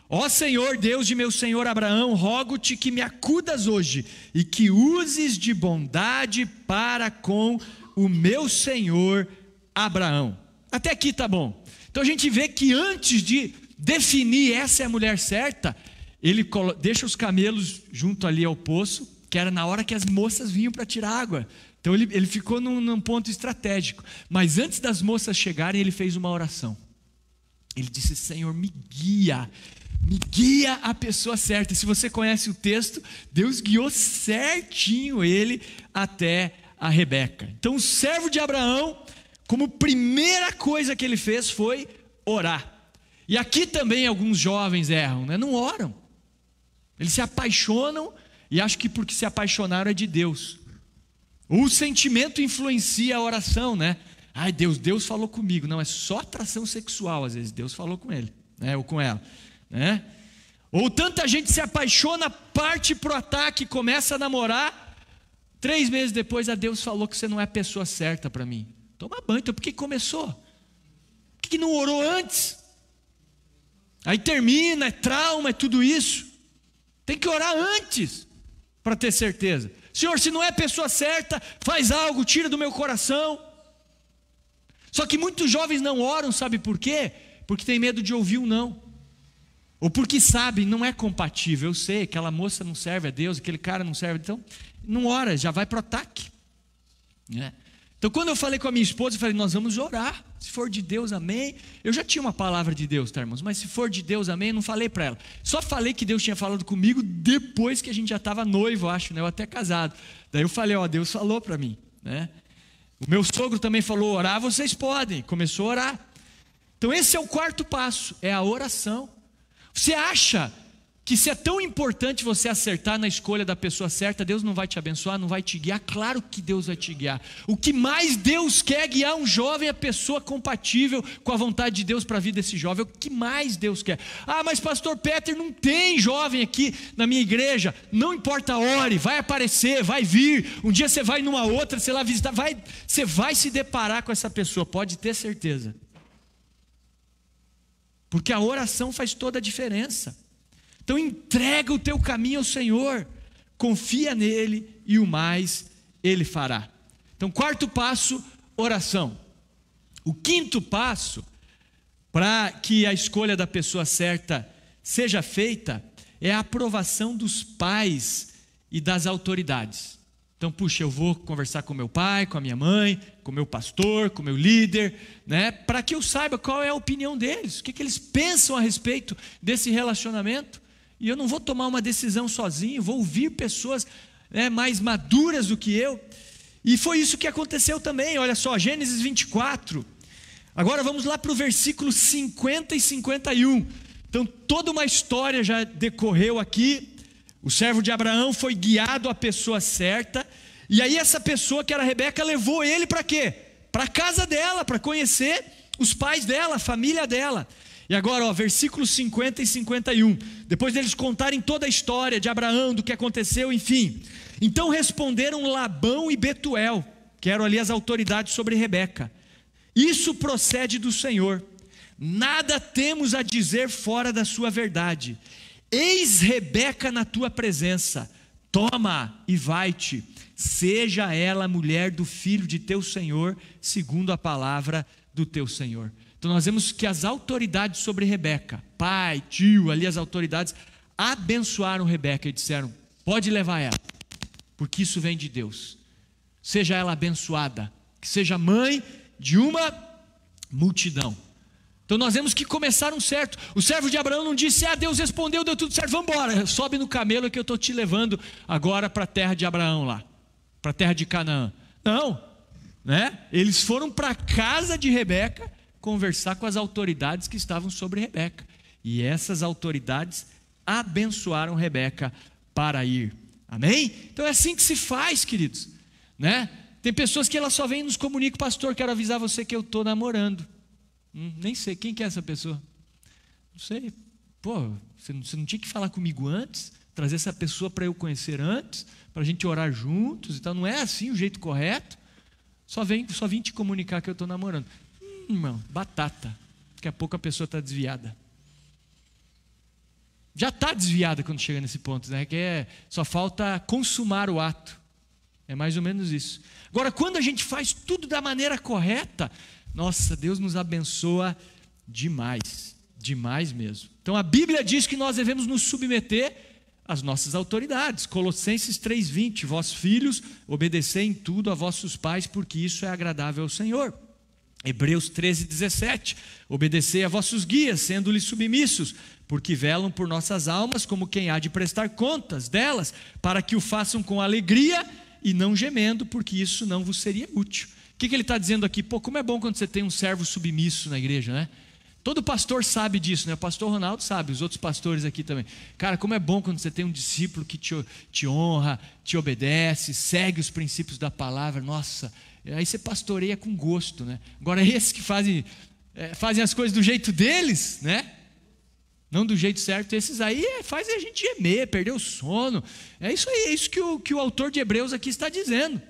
ó Senhor, Deus de meu senhor Abraão, rogo-te que me acudas hoje, e que uses de bondade para com o meu senhor Abraão. Até aqui tá bom. Então a gente vê que antes de definir essa é a mulher certa, ele deixa os camelos junto ali ao poço, que era na hora que as moças vinham para tirar água. Então ele ficou num ponto estratégico. Mas antes das moças chegarem, ele fez uma oração. Ele disse: Senhor, me guia a pessoa certa. E se você conhece o texto, Deus guiou certinho ele até a Rebeca. Então o servo de Abraão, como primeira coisa que ele fez foi orar. E aqui também alguns jovens erram, né? Não oram. Eles se apaixonam e acham que porque se apaixonaram é de Deus. O sentimento influencia a oração, né? Ai, Deus falou comigo. Não, é só atração sexual, às vezes. Deus falou com ele, né? Ou com ela, né? Ou tanta gente se apaixona, parte para o ataque, começa a namorar. 3 meses depois, Deus falou que você não é a pessoa certa para mim. Toma banho, então por que começou? Por que não orou antes? Aí termina, é trauma, é tudo isso. Tem que orar antes, para ter certeza. Senhor, se não é a pessoa certa, faz algo, tira do meu coração. Só que muitos jovens não oram, sabe por quê? Porque tem medo de ouvir um não. Ou porque sabe, não é compatível. Eu sei, aquela moça não serve a Deus, aquele cara não serve, então não ora, já vai para o ataque, né? Então quando eu falei com a minha esposa, eu falei, nós vamos orar, se for de Deus, amém. Eu já tinha uma palavra de Deus, tá, irmãos? Mas se for de Deus, amém, eu não falei para ela. Só falei que Deus tinha falado comigo depois que a gente já estava noivo, acho, né? Ou até casado. Daí eu falei, ó, Deus falou para mim, né? O meu sogro também falou, orar vocês podem. Começou a orar. Então esse é o quarto passo, é a oração. Você acha que se é tão importante você acertar na escolha da pessoa certa, Deus não vai te abençoar, não vai te guiar? Claro que Deus vai te guiar. O que mais Deus quer guiar um jovem é a pessoa compatível com a vontade de Deus para a vida desse jovem. É o que mais Deus quer. Ah, mas pastor Peter, não tem jovem aqui na minha igreja. Não importa, ore, vai aparecer, vai vir. Um dia você vai numa outra, sei lá, visitar, você vai se deparar com essa pessoa, pode ter certeza. Porque a oração faz toda a diferença. Então entrega o teu caminho ao Senhor, confia nele e o mais ele fará. Então quarto passo, oração. O quinto passo, para que a escolha da pessoa certa seja feita, é a aprovação dos pais e das autoridades. Então, puxa, eu vou conversar com meu pai, com a minha mãe, com o meu pastor, com o meu líder, né? Para que eu saiba qual é a opinião deles, o que eles pensam a respeito desse relacionamento. E eu não vou tomar uma decisão sozinho, vou ouvir pessoas, né, mais maduras do que eu. E foi isso que aconteceu também, olha só, Gênesis 24. Agora vamos lá para o versículo 50 e 51. Então toda uma história já decorreu aqui. O servo de Abraão foi guiado à pessoa certa. E aí essa pessoa, que era Rebeca, levou ele para quê? Para a casa dela, para conhecer os pais dela, a família dela. E agora, ó, versículos 50 e 51, depois deles contarem toda a história de Abraão, do que aconteceu, enfim. Então responderam Labão e Betuel, que eram ali as autoridades sobre Rebeca: isso procede do Senhor, nada temos a dizer fora da sua verdade. Eis Rebeca na tua presença, toma e vai-te, seja ela a mulher do filho de teu senhor, segundo a palavra do teu senhor. Então nós vemos que as autoridades sobre Rebeca, pai, tio, ali as autoridades, abençoaram Rebeca e disseram: pode levar ela, porque isso vem de Deus. Seja ela abençoada, que seja mãe de uma multidão. Então nós vemos que começaram certo. O servo de Abraão não disse: ah, Deus respondeu, deu tudo certo, vamos embora, sobe no camelo que eu estou te levando agora para a terra de Abraão lá, para a terra de Canaã. Não, né? Eles foram para a casa de Rebeca conversar com as autoridades que estavam sobre Rebeca. E essas autoridades abençoaram Rebeca para ir. Amém? Então é assim que se faz, queridos, né? Tem pessoas que elas só vêm e nos comunicam: pastor, quero avisar você que eu estou namorando. Nem sei, quem que é essa pessoa? Não sei. Pô, você não tinha que falar comigo antes? Trazer essa pessoa para eu conhecer antes? Para a gente orar juntos? Então não é assim o jeito correto? Só vim te comunicar que eu estou namorando. Irmão, batata. Daqui a pouco a pessoa está desviada. Já está desviada quando chega nesse ponto, né? Só falta consumar o ato. É mais ou menos isso. Agora, quando a gente faz tudo da maneira correta, nossa, Deus nos abençoa demais. Demais mesmo. Então a Bíblia diz que nós devemos nos submeter às nossas autoridades. Colossenses 3:20, vós filhos, obedecei em tudo a vossos pais, porque isso é agradável ao Senhor. Hebreus 13:17, obedecei a vossos guias, sendo-lhes submissos, porque velam por nossas almas, como quem há de prestar contas delas, para que o façam com alegria e não gemendo, porque isso não vos seria útil. O que ele está dizendo aqui? Pô, como é bom quando você tem um servo submisso na igreja, né? Todo pastor sabe disso, né? O pastor Ronaldo sabe, os outros pastores aqui também. Cara, como é bom quando você tem um discípulo que te honra, te obedece, segue os princípios da palavra. Nossa, aí você pastoreia com gosto, né? Agora esses que fazem as coisas do jeito deles, né? Não do jeito certo, esses aí fazem a gente gemer, perder o sono. É isso aí, é isso que o autor de Hebreus aqui está dizendo.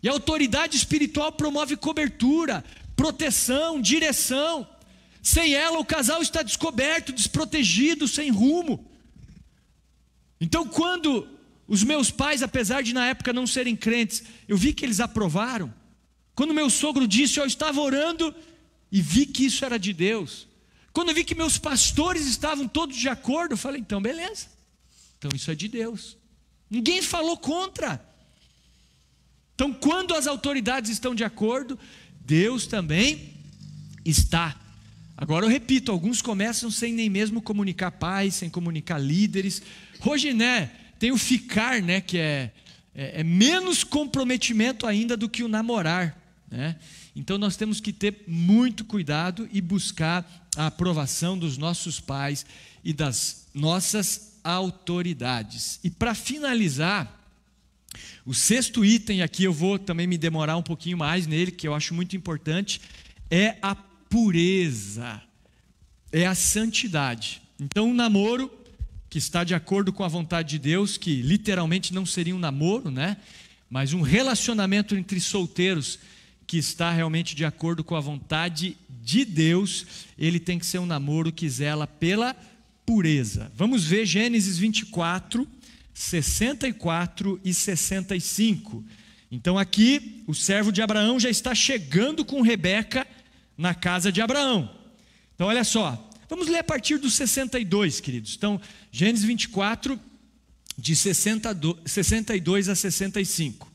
E a autoridade espiritual promove cobertura, proteção, direção. Sem ela o casal está descoberto, desprotegido, sem rumo. Então quando os meus pais, apesar de na época não serem crentes, eu vi que eles aprovaram, Quando meu sogro disse, eu estava orando e vi que isso era de Deus. Quando eu vi que meus pastores estavam todos de acordo, eu falei, então beleza, então isso é de Deus. Ninguém falou contra. Então quando as autoridades estão de acordo, Deus também está. Agora eu repito, alguns começam sem nem mesmo comunicar pais, sem comunicar líderes. Hoje, tem o ficar, que é menos comprometimento ainda do que o namorar, Então nós temos que ter muito cuidado e buscar a aprovação dos nossos pais e das nossas autoridades. E para finalizar, o 6º item aqui, eu vou também me demorar um pouquinho mais nele, que eu acho muito importante, é a pureza, é a santidade. Então um namoro que está de acordo com a vontade de Deus, que literalmente não seria um namoro, mas um relacionamento entre solteiros que está realmente de acordo com a vontade de Deus, ele tem que ser um namoro que zela pela pureza. Vamos ver Gênesis 24, 64 e 65. Então aqui o servo de Abraão já está chegando com Rebeca na casa de Abraão. Então olha só, vamos ler a partir do 62, queridos. Então Gênesis 24, de 62 a 65.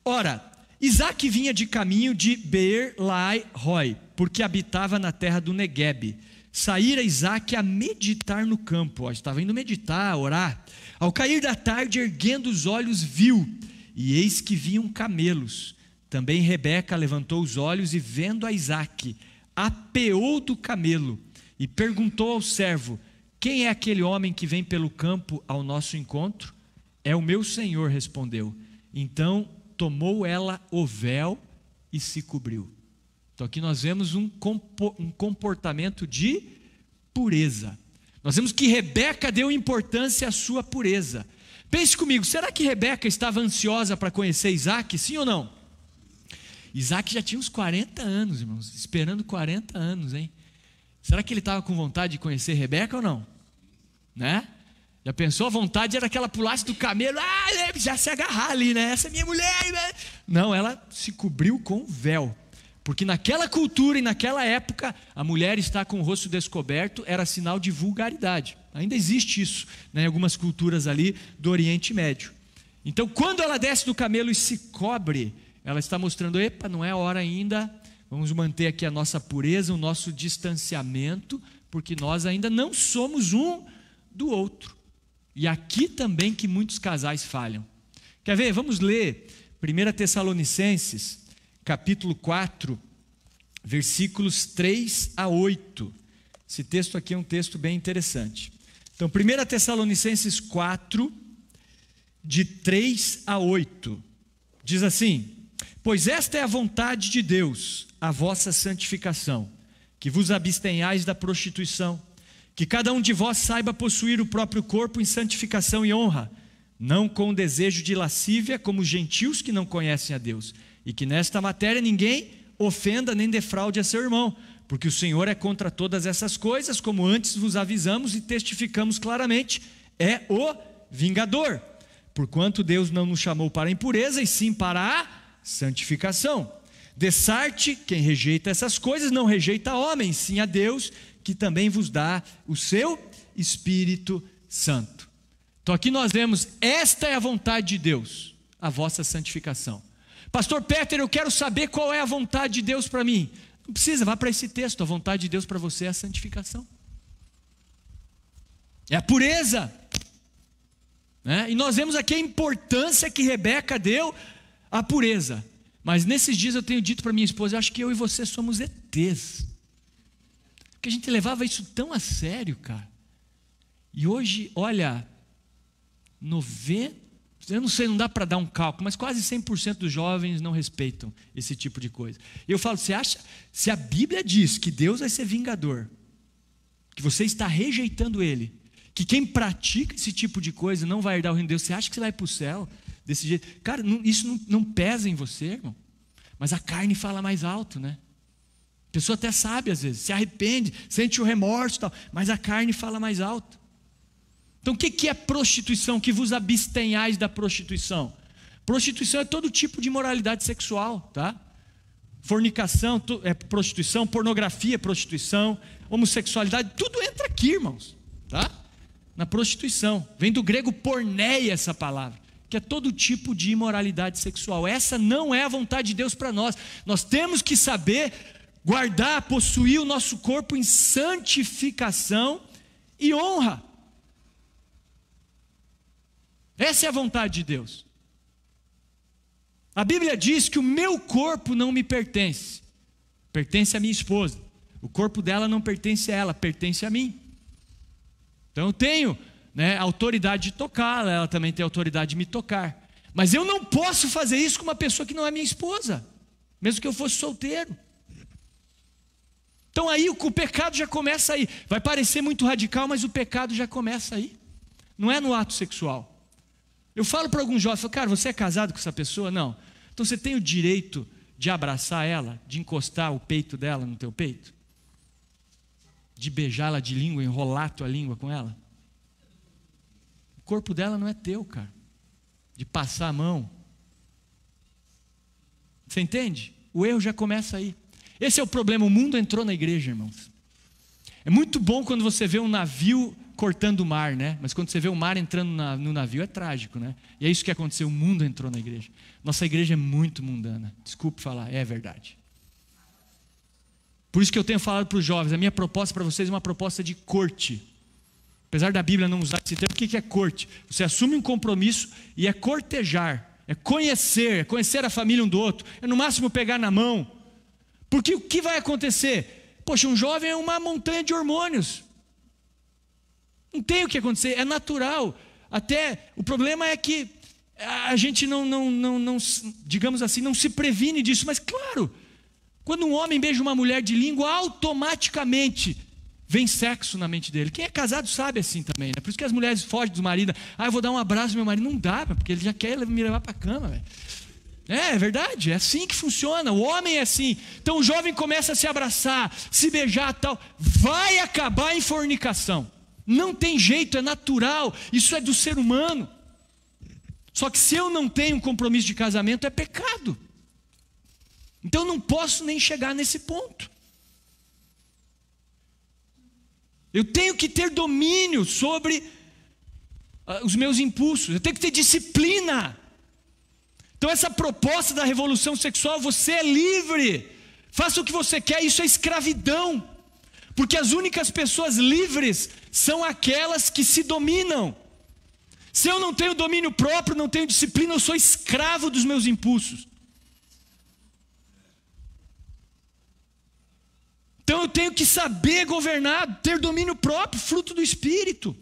Ora, Isaque vinha de caminho de Beer-Lahai-Roi, porque habitava na terra do Neguebe. Saíra Isaque a meditar no campo. Estava indo meditar, orar. Ao cair da tarde, erguendo os olhos, viu, e eis que vinham camelos. Também Rebeca levantou os olhos e, vendo a Isaque, apeou do camelo e perguntou ao servo: quem é aquele homem que vem pelo campo ao nosso encontro? É o meu senhor, respondeu. Então tomou ela o véu e se cobriu. Então aqui nós vemos um comportamento de pureza. Nós vemos que Rebeca deu importância à sua pureza. Pense comigo, será que Rebeca estava ansiosa para conhecer Isaque, sim ou não? Isaque já tinha uns 40 anos, irmãos, esperando 40 anos, hein? Será que ele estava com vontade de conhecer Rebeca ou não? Já pensou? A vontade era que ela pulasse do camelo, já se agarrar ali, essa é minha mulher, Não, ela se cobriu com véu, porque naquela cultura e naquela época, a mulher estar com o rosto descoberto era sinal de vulgaridade. Ainda existe isso, em algumas culturas ali do Oriente Médio. Então quando ela desce do camelo e se cobre, ela está mostrando, não é hora ainda, vamos manter aqui a nossa pureza, o nosso distanciamento, porque nós ainda não somos um do outro. E aqui também que muitos casais falham. Quer ver? Vamos ler 1 Tessalonicenses, capítulo 4, versículos 3 a 8. Esse texto aqui é um texto bem interessante. Então, 1 Tessalonicenses 4, de 3 a 8, diz assim: pois esta é a vontade de Deus, a vossa santificação, que vos abstenhais da prostituição, que cada um de vós saiba possuir o próprio corpo em santificação e honra, não com desejo de lascívia, como os gentios que não conhecem a Deus, e que nesta matéria ninguém ofenda nem defraude a seu irmão, porque o Senhor é contra todas essas coisas, como antes vos avisamos e testificamos claramente, é o vingador, porquanto Deus não nos chamou para a impureza, e sim para a santificação. Dessarte, quem rejeita essas coisas, não rejeita a homem, sim a Deus, que também vos dá o seu Espírito Santo. Então aqui nós vemos, esta é a vontade de Deus, a vossa santificação. Pastor Peter, eu quero saber qual é a vontade de Deus para mim. Não precisa, vá para esse texto, a vontade de Deus para você é a santificação. É a pureza. E nós vemos aqui a importância que Rebeca deu à pureza. Mas nesses dias eu tenho dito para minha esposa, eu acho que eu e você somos ETs. Porque a gente levava isso tão a sério, cara. E hoje, olha, eu não sei, não dá para dar um cálculo, mas quase 100% dos jovens não respeitam esse tipo de coisa. E eu falo, você acha, se a Bíblia diz que Deus vai ser vingador, que você está rejeitando Ele, que quem pratica esse tipo de coisa não vai herdar o reino de Deus, você acha que você vai para o céu desse jeito? Cara, isso não pesa em você, irmão. Mas a carne fala mais alto, A pessoa até sabe às vezes, se arrepende, sente o remorso e tal, mas a carne fala mais alto. Então o que é prostituição? Que vos abstenhais da prostituição. Prostituição é todo tipo de imoralidade sexual, tá? fornicação é prostituição, pornografia é prostituição, homossexualidade, tudo entra aqui, irmãos, tá? Na prostituição. Vem do grego porneia essa palavra, que é todo tipo de imoralidade sexual. Essa não é a vontade de Deus para nós. Nós temos que saber guardar, possuir o nosso corpo em santificação e honra. Essa é a vontade de Deus. A Bíblia diz que o meu corpo não me pertence, pertence à minha esposa. O corpo dela não pertence a ela, pertence a mim. Então eu tenho, a autoridade de tocá-la, ela também tem a autoridade de me tocar. Mas eu não posso fazer isso com uma pessoa que não é minha esposa, mesmo que eu fosse solteiro. Então aí o pecado já começa aí. Vai parecer muito radical, mas o pecado já começa aí. Não é no ato sexual. Eu falo para alguns jovens, cara, você é casado com essa pessoa? Não. Então você tem o direito de abraçar ela, de encostar o peito dela no teu peito? De beijá-la de língua, enrolar a tua língua com ela? O corpo dela não é teu, cara. De passar a mão. Você entende? O erro já começa aí. Esse é o problema, o mundo entrou na igreja, irmãos. É muito bom quando você vê um navio cortando o mar, Mas quando você vê o mar entrando no navio é trágico, E é isso que aconteceu, o mundo entrou na igreja. Nossa igreja é muito mundana, desculpe falar, é verdade. Por isso que eu tenho falado para os jovens, a minha proposta para vocês é uma proposta de corte. Apesar da Bíblia não usar esse termo, o que é corte? Você assume um compromisso e é cortejar, é conhecer a família um do outro, é no máximo pegar na mão. Porque o que vai acontecer? Poxa, um jovem é uma montanha de hormônios. Não tem o que acontecer, é natural. Até o problema é que a gente não, digamos assim, não se previne disso. Mas claro, quando um homem beija uma mulher de língua, automaticamente vem sexo na mente dele. Quem é casado sabe assim também, Por isso que as mulheres fogem do marido. Eu vou dar um abraço ao meu marido. Não dá, porque ele já quer me levar para a cama, velho. É verdade, é assim que funciona. O homem é assim. Então o jovem começa a se abraçar, se beijar e tal. Vai acabar em fornicação. Não tem jeito, é natural. Isso é do ser humano. Só que se eu não tenho um compromisso de casamento, é pecado. Então eu não posso nem chegar nesse ponto. Eu tenho que ter domínio sobre os meus impulsos. Eu tenho que ter disciplina. Então essa proposta da revolução sexual, você é livre. Faça o que você quer, isso é escravidão. Porque as únicas pessoas livres são aquelas que se dominam. Se eu não tenho domínio próprio, não tenho disciplina, eu sou escravo dos meus impulsos. Então eu tenho que saber governar, ter domínio próprio, fruto do Espírito.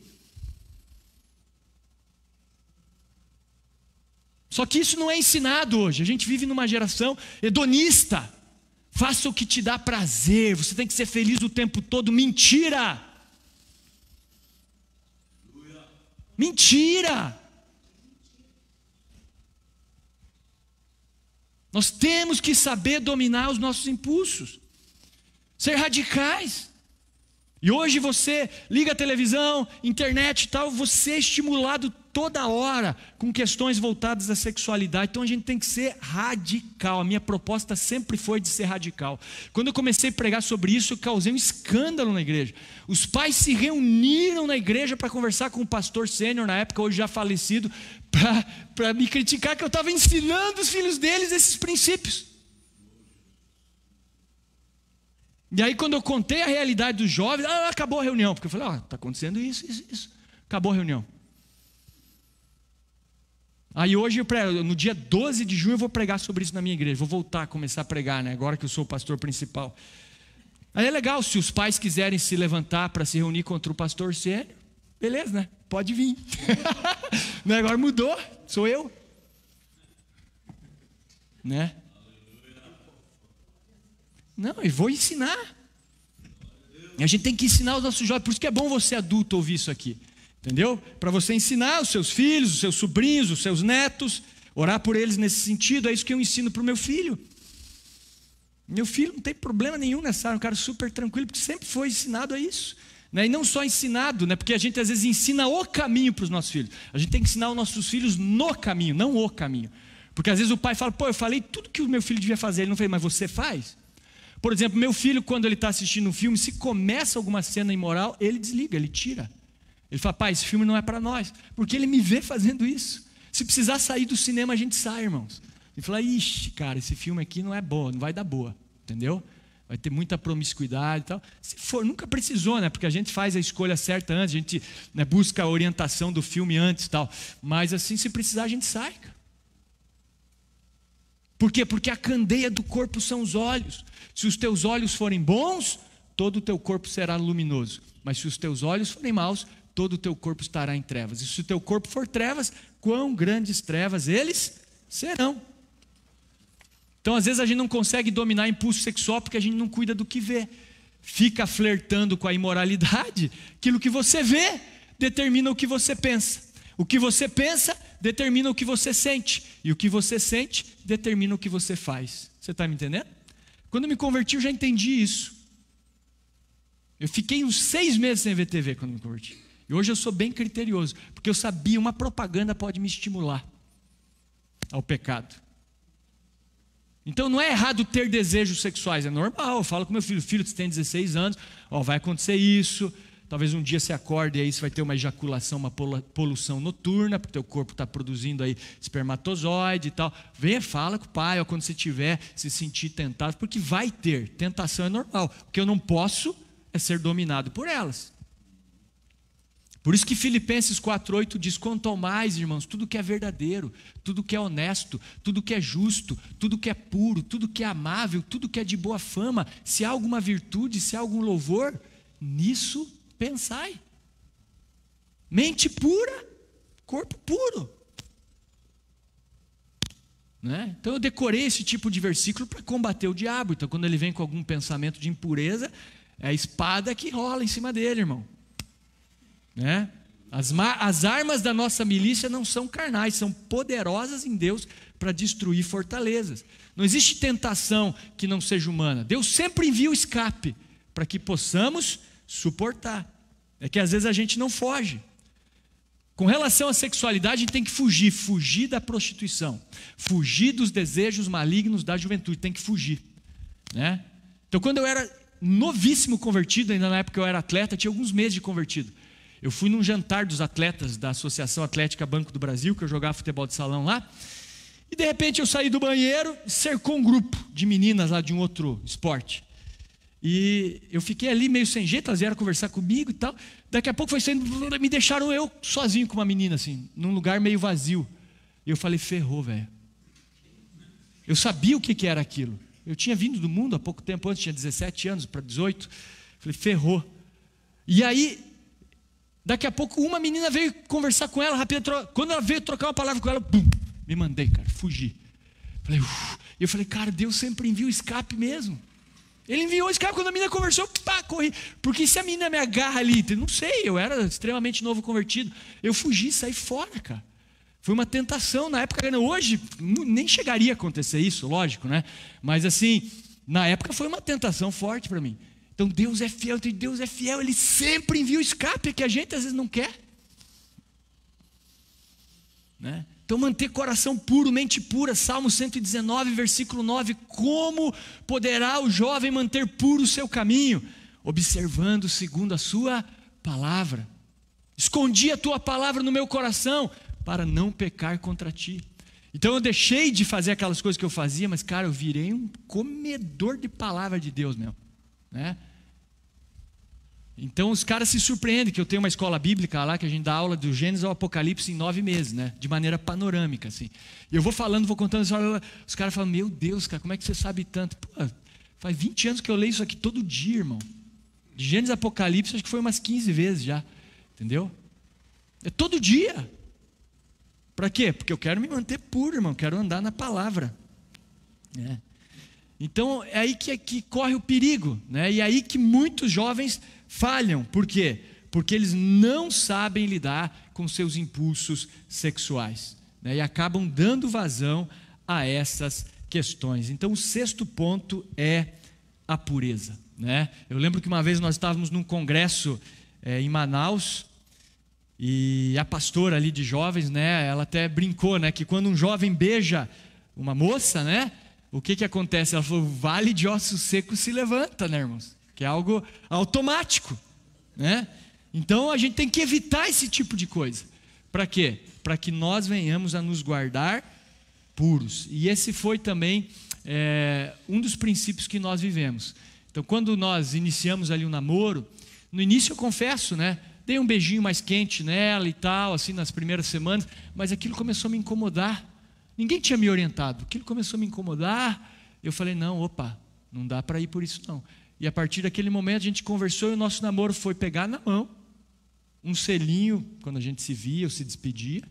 Só que isso não é ensinado hoje. A gente vive numa geração hedonista. Faça o que te dá prazer, você tem que ser feliz o tempo todo. Mentira! Mentira! Nós temos que saber dominar os nossos impulsos, ser radicais. E hoje você liga a televisão, internet e tal, você é estimulado toda hora com questões voltadas à sexualidade. Então a gente tem que ser radical. A minha proposta sempre foi de ser radical. Quando eu comecei a pregar sobre isso, eu causei um escândalo na igreja. Os pais se reuniram na igreja para conversar com o pastor sênior, na época, hoje já falecido, para me criticar que eu estava ensinando os filhos deles esses princípios. E aí quando eu contei a realidade dos jovens, acabou a reunião, porque eu falei, está acontecendo isso, acabou a reunião. Aí hoje, no dia 12 de junho, eu vou pregar sobre isso na minha igreja, vou voltar a começar a pregar, agora que eu sou o pastor principal. Aí é legal, se os pais quiserem se levantar para se reunir contra o pastor sênior, beleza, pode vir. Agora mudou, sou eu. Não, eu vou ensinar. E a gente tem que ensinar os nossos jovens. Por isso que é bom você adulto ouvir isso aqui. Entendeu? Para você ensinar os seus filhos, os seus sobrinhos, os seus netos. Orar por eles nesse sentido. É isso que eu ensino para o meu filho. Meu filho não tem problema nenhum nessa área. É um cara super tranquilo, porque sempre foi ensinado a isso. E não só ensinado, porque a gente às vezes ensina o caminho para os nossos filhos. A gente tem que ensinar os nossos filhos no caminho, não o caminho. Porque às vezes o pai fala, pô, eu falei tudo que o meu filho devia fazer, ele não fez, mas você faz? Por exemplo, meu filho, quando ele está assistindo um filme, se começa alguma cena imoral, ele desliga, ele tira. Ele fala, pai, esse filme não é para nós, porque ele me vê fazendo isso. Se precisar sair do cinema, a gente sai, irmãos. Ele fala, ixi, cara, esse filme aqui não é bom, não vai dar boa, entendeu? Vai ter muita promiscuidade e tal. Se for, nunca precisou, né? Porque a gente faz a escolha certa antes, a gente, né, busca a orientação do filme antes e tal. Mas assim, se precisar, a gente sai, cara. Por quê? Porque a candeia do corpo são os olhos. Se os teus olhos forem bons, todo o teu corpo será luminoso. Mas se os teus olhos forem maus, todo o teu corpo estará em trevas. E se o teu corpo for trevas, quão grandes trevas eles serão. Então, às vezes, a gente não consegue dominar impulso sexual porque a gente não cuida do que vê. Fica flertando com a imoralidade. Aquilo que você vê determina o que você pensa. O que você pensa determina o que você sente. E o que você sente determina o que você faz. Você está me entendendo? Quando eu me converti, eu já entendi isso. Eu fiquei uns 6 meses sem ver TV quando me converti. E hoje eu sou bem criterioso, porque eu sabia, uma propaganda pode me estimular ao pecado. Então não é errado ter desejos sexuais, é normal. Eu falo com meu filho, filho, você tem 16 anos, ó, vai acontecer isso. Talvez um dia você acorde e aí você vai ter uma ejaculação, uma poluição noturna, porque o teu corpo está produzindo aí espermatozoide e tal. Venha, fala com o pai, ó, quando você tiver, se sentir tentado, porque vai ter, tentação é normal. O que eu não posso é ser dominado por elas. Por isso que Filipenses 4,8 diz, quanto ao mais, irmãos, tudo que é verdadeiro, tudo que é honesto, tudo que é justo, tudo que é puro, tudo que é amável, tudo que é de boa fama, se há alguma virtude, se há algum louvor, nisso pensai. Mente pura, corpo puro. Né? Então eu decorei esse tipo de versículo para combater o diabo. Então quando ele vem com algum pensamento de impureza, é a espada que rola em cima dele, irmão. Né? As armas da nossa milícia não são carnais, são poderosas em Deus para destruir fortalezas. Não existe tentação que não seja humana. Deus sempre envia o escape para que possamos suportar. É que às vezes a gente não foge. Com relação à sexualidade, a gente tem que fugir da prostituição, fugir dos desejos malignos da juventude, tem que fugir. Né? Então quando eu era novíssimo convertido, ainda na época que eu era atleta, tinha alguns meses de convertido. Eu fui num jantar dos atletas da Associação Atlética Banco do Brasil, que eu jogava futebol de salão lá, e de repente eu saí do banheiro, cercou um grupo de meninas lá de um outro esporte. E eu fiquei ali meio sem jeito, elas vieram conversar comigo e tal. Daqui a pouco foi saindo, me deixaram eu sozinho com uma menina assim, num lugar meio vazio. E eu falei, ferrou, velho. Eu sabia o que era aquilo. Eu tinha vindo do mundo há pouco tempo antes, tinha 17 anos para 18. Falei, ferrou. E aí, daqui a pouco uma menina veio conversar com ela, quando ela veio trocar uma palavra com ela, bum, me mandei, cara, fugi. Eu falei, cara, Deus sempre envia o escape mesmo. Ele enviou o escape, quando a menina conversou, pá, corri. Porque se a menina me agarra ali, não sei, eu era extremamente novo convertido, eu fugi, saí fora, cara. Foi uma tentação na época. Hoje nem chegaria a acontecer isso, lógico, né? Mas assim, na época foi uma tentação forte para mim. Então Deus é fiel, Ele sempre envia o escape que a gente às vezes não quer. Né? Então manter coração puro, mente pura, Salmo 119, versículo 9, como poderá o jovem manter puro o seu caminho? Observando segundo a sua palavra. Escondi a tua palavra no meu coração, para não pecar contra ti. Então eu deixei de fazer aquelas coisas que eu fazia, mas cara, eu virei um comedor de palavra de Deus mesmo. Né? Então os caras se surpreendem que eu tenho uma escola bíblica lá que a gente dá aula do Gênesis ao Apocalipse em 9 meses, né? De maneira panorâmica assim. E eu vou falando, vou contando, os caras falam, meu Deus, cara, como é que você sabe tanto? Pô, faz 20 anos que eu leio isso aqui todo dia, irmão. De Gênesis a Apocalipse acho que foi umas 15 vezes já, entendeu? É todo dia. Para quê? Porque eu quero me manter puro, irmão, quero andar na palavra. Né? Então é aí que corre o perigo, né? E é aí que muitos jovens falham. Por quê? Porque eles não sabem lidar com seus impulsos sexuais, né? E acabam dando vazão a essas questões. Então o 6º ponto é a pureza, né? Eu lembro que uma vez nós estávamos num congresso em Manaus, e a pastora ali de jovens, né, ela até brincou, né, que quando um jovem beija uma moça, né? O que acontece? Ela falou, o vale de ossos secos se levanta, né, irmãos? Que é algo automático, né? Então a gente tem que evitar esse tipo de coisa. Para quê? Para que nós venhamos a nos guardar puros. E esse foi também um dos princípios que nós vivemos. Então quando nós iniciamos ali um namoro, no início eu confesso, né? Dei um beijinho mais quente nela e tal, assim nas primeiras semanas, mas aquilo começou a me incomodar. Ninguém tinha me orientado, aquilo começou a me incomodar. Eu falei, não, opa, não dá para ir por isso não. E a partir daquele momento a gente conversou e o nosso namoro foi pegar na mão, um selinho quando a gente se via ou se despedia,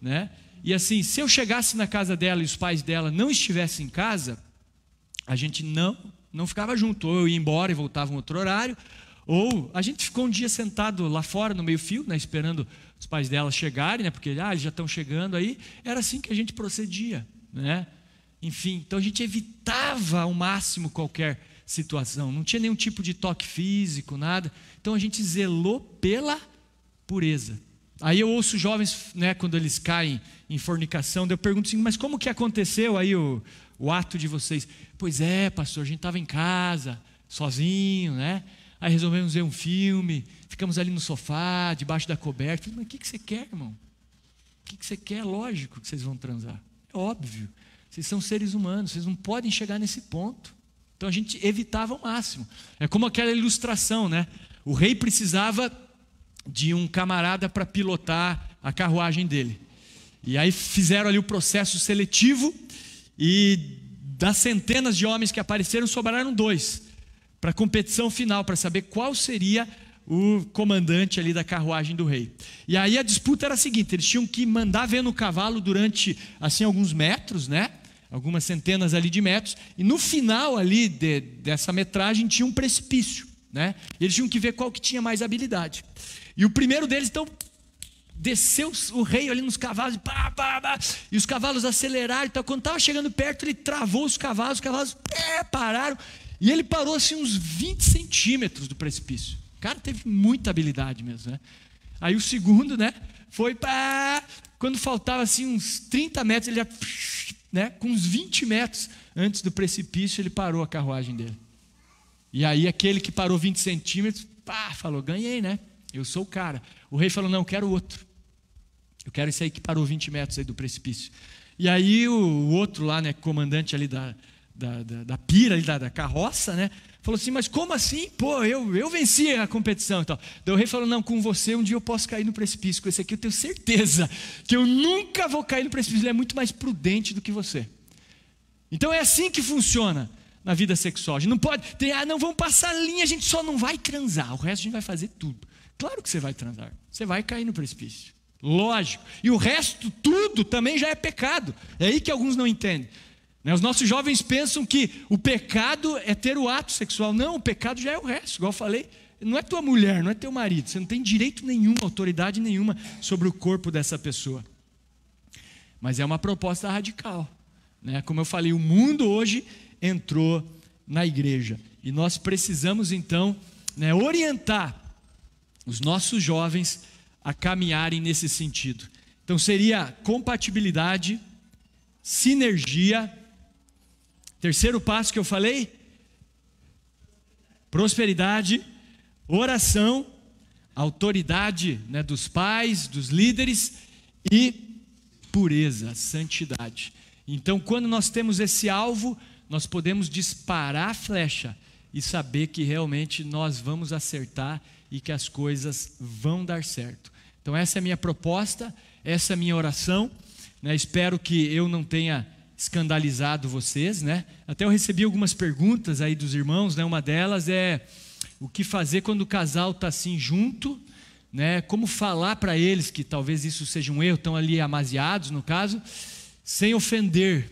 né? E assim, se eu chegasse na casa dela e os pais dela não estivessem em casa, a gente não ficava junto, ou eu ia embora e voltava em outro horário, ou a gente ficou um dia sentado lá fora no meio-fio, né, esperando os pais dela chegarem, né, porque eles já estão chegando aí. Era assim que a gente procedia, né? Enfim, então a gente evitava ao máximo qualquer situação, não tinha nenhum tipo de toque físico, nada. Então a gente zelou pela pureza. Aí eu ouço jovens, né, quando eles caem em fornicação, eu pergunto assim, mas como que aconteceu aí o ato de vocês? Pois é, pastor, a gente estava em casa, sozinho, né? Aí resolvemos ver um filme, ficamos ali no sofá, debaixo da coberta. Mas o que você quer, irmão? O que você quer? Lógico que vocês vão transar. É óbvio. Vocês são seres humanos, vocês não podem chegar nesse ponto. Então a gente evitava ao máximo. É como aquela ilustração, né? O rei precisava de um camarada para pilotar a carruagem dele. E aí fizeram ali o processo seletivo e das centenas de homens que apareceram, sobraram 2 para a competição final, para saber qual seria o comandante ali da carruagem do rei. E aí a disputa era a seguinte, eles tinham que mandar ver no cavalo durante assim alguns metros, né? Algumas centenas ali de metros, e no final ali dessa metragem tinha um precipício, né? E eles tinham que ver qual que tinha mais habilidade. E o primeiro deles, então, desceu o rei ali nos cavalos, e os cavalos aceleraram, então quando estava chegando perto, ele travou os cavalos pararam, e ele parou assim uns 20 centímetros do precipício. O cara teve muita habilidade mesmo, né? Aí o segundo, né, foi quando faltava assim uns 30 metros, ele já, né, com uns 20 metros antes do precipício, ele parou a carruagem dele. E aí aquele que parou 20 centímetros, falou, ganhei, né? Eu sou o cara. O rei falou, não, eu quero outro. Eu quero esse aí que parou 20 metros aí do precipício. E aí o outro lá, né, comandante ali da pira, ali da carroça, né, falou assim, mas como assim? Pô, eu venci a competição e tal. Daí o rei falou, não, com você um dia eu posso cair no precipício. Com esse aqui eu tenho certeza que eu nunca vou cair no precipício. Ele é muito mais prudente do que você. Então é assim que funciona na vida sexual. A gente não pode não, vamos passar a linha, a gente só não vai transar. O resto a gente vai fazer tudo. Claro que você vai transar. Você vai cair no precipício. Lógico. E o resto, tudo, também já é pecado. É aí que alguns não entendem. Os nossos jovens pensam que o pecado é ter o ato sexual. Não, o pecado já é o resto. Igual eu falei, não é tua mulher, não é teu marido. Você não tem direito nenhum, autoridade nenhuma sobre o corpo dessa pessoa. Mas é uma proposta radical, né? Como eu falei, o mundo hoje entrou na igreja. E nós precisamos então, né, orientar os nossos jovens a caminharem nesse sentido. Então seria compatibilidade, sinergia. Terceiro passo que eu falei, prosperidade, oração, autoridade, né, dos pais, dos líderes e pureza, santidade. Então quando nós temos esse alvo, nós podemos disparar a flecha e saber que realmente nós vamos acertar e que as coisas vão dar certo. Então essa é a minha proposta, essa é a minha oração, né? Espero que eu não tenha escandalizado vocês, né? Até eu recebi algumas perguntas aí dos irmãos, né? Uma delas é o que fazer quando o casal está assim junto, né? Como falar para eles que talvez isso seja um erro, estão ali amaziados no caso, sem ofender.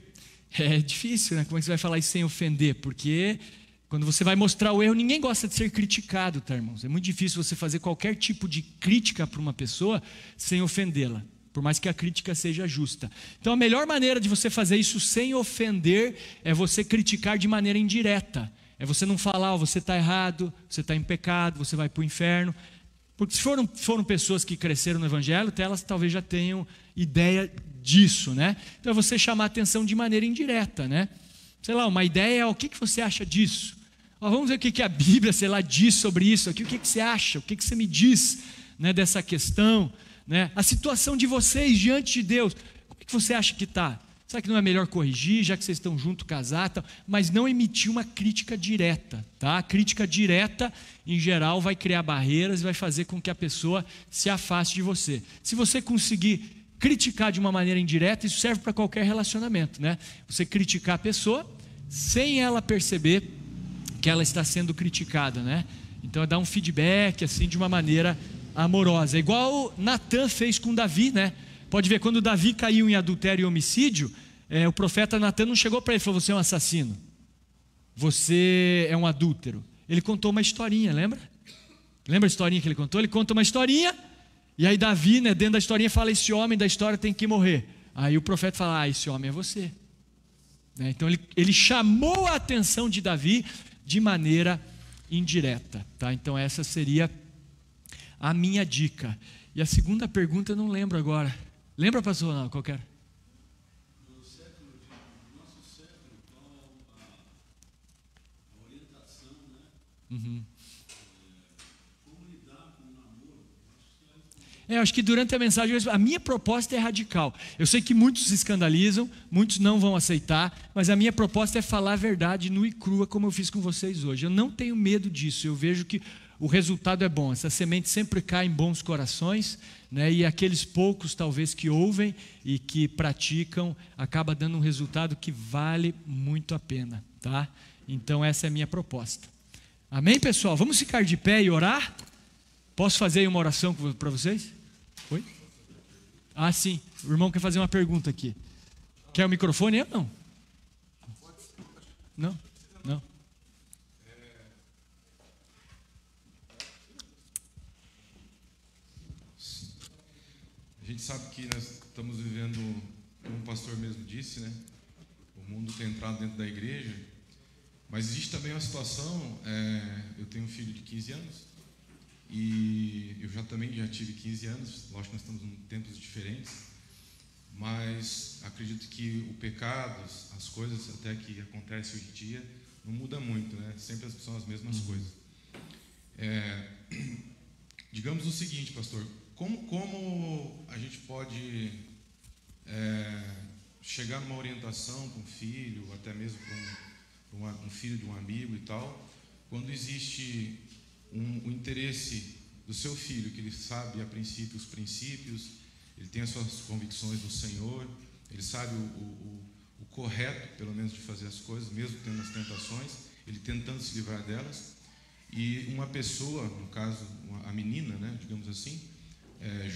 É difícil, né? Como é que você vai falar isso sem ofender? Porque quando você vai mostrar o erro, ninguém gosta de ser criticado, tá, irmãos? É muito difícil você fazer qualquer tipo de crítica para uma pessoa sem ofendê-la, por mais que a crítica seja justa. Então a melhor maneira de você fazer isso sem ofender é você criticar de maneira indireta. É você não falar, você está errado, você está em pecado, você vai para o inferno. Porque se foram pessoas que cresceram no evangelho, elas talvez já tenham ideia disso, né? Então é você chamar a atenção de maneira indireta, né? Sei lá, uma ideia é o que você acha disso? Vamos ver o que a Bíblia, sei lá, diz sobre isso aqui. O que você acha? O que você me diz, né, dessa questão? Né? A situação de vocês diante de Deus, como é que você acha que está? Será que não é melhor corrigir, já que vocês estão juntos, casar, tal? Mas não emitir uma crítica direta, tá? A crítica direta, em geral, vai criar barreiras e vai fazer com que a pessoa se afaste de você. Se você conseguir criticar de uma maneira indireta, isso serve para qualquer relacionamento, né? Você criticar a pessoa sem ela perceber que ela está sendo criticada, né? Então é dar um feedback assim de uma maneira amorosa, igual Natan fez com Davi, né? Pode ver, quando Davi caiu em adultério e homicídio, o profeta Natan não chegou para ele e falou: você é um assassino, você é um adúltero. Ele contou uma historinha, lembra? Lembra a historinha que ele contou? Ele conta uma historinha, e aí Davi, né, dentro da historinha, fala: esse homem da história tem que morrer. Aí o profeta fala: esse homem é você. Então ele chamou a atenção de Davi de maneira indireta, tá? Então essa seria a minha dica. E a segunda pergunta eu não lembro agora. Lembra, pastor? Não, qualquer. No nosso século, qual a orientação, né? Como lidar com o namoro? Eu acho que durante a mensagem, a minha proposta é radical. Eu sei que muitos se escandalizam, muitos não vão aceitar, mas a minha proposta é falar a verdade nua e crua, como eu fiz com vocês hoje. Eu não tenho medo disso, eu vejo que o resultado é bom. Essa semente sempre cai em bons corações, né? E aqueles poucos, talvez, que ouvem e que praticam, acaba dando um resultado que vale muito a pena, tá? Então essa é a minha proposta. Amém, pessoal? Vamos ficar de pé e orar? Posso fazer aí uma oração para vocês? Oi? Ah, sim. O irmão quer fazer uma pergunta aqui. Quer o microfone? Eu não. Não? Não. A gente sabe que nós estamos vivendo, como o pastor mesmo disse, né? O mundo tem entrado dentro da igreja, mas existe também uma situação, eu tenho um filho de 15 anos, e eu também já tive 15 anos, lógico que nós estamos em tempos diferentes, mas acredito que o pecado, as coisas até que acontecem hoje em dia, não muda muito, né? Sempre são as mesmas coisas. Digamos o seguinte, pastor, como a gente pode chegar numa orientação para um filho, até mesmo para um filho de um amigo e tal, quando existe um interesse do seu filho, que ele sabe a princípio os princípios, ele tem as suas convicções do Senhor, ele sabe o correto, pelo menos, de fazer as coisas, mesmo tendo as tentações, ele tentando se livrar delas, e uma pessoa, no caso, a menina, né, digamos assim,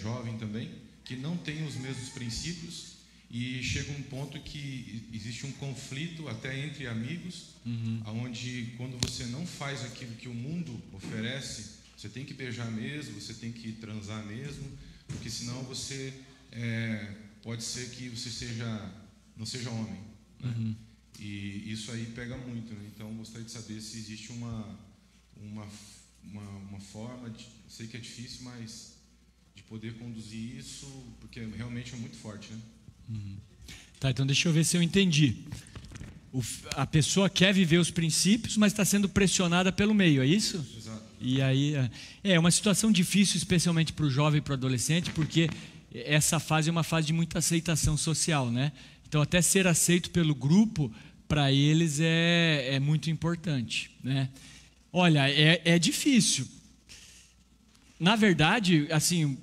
jovem também, que não tem os mesmos princípios, e chega um ponto que existe um conflito até entre amigos, onde quando você não faz aquilo que o mundo oferece, você tem que beijar mesmo, você tem que transar mesmo, porque senão você pode ser que você não seja homem, né? E isso aí pega muito, né? Então gostaria de saber se existe uma forma, sei que é difícil, mas de poder conduzir isso, porque realmente é muito forte, né? Tá, então deixa eu ver se eu entendi. A pessoa quer viver os princípios, mas está sendo pressionada pelo meio, é isso? Exato. E aí é uma situação difícil, especialmente para o jovem e para o adolescente, porque essa fase é uma fase de muita aceitação social, né? Então até ser aceito pelo grupo, para eles é muito importante, né? Olha, é difícil. Na verdade, assim,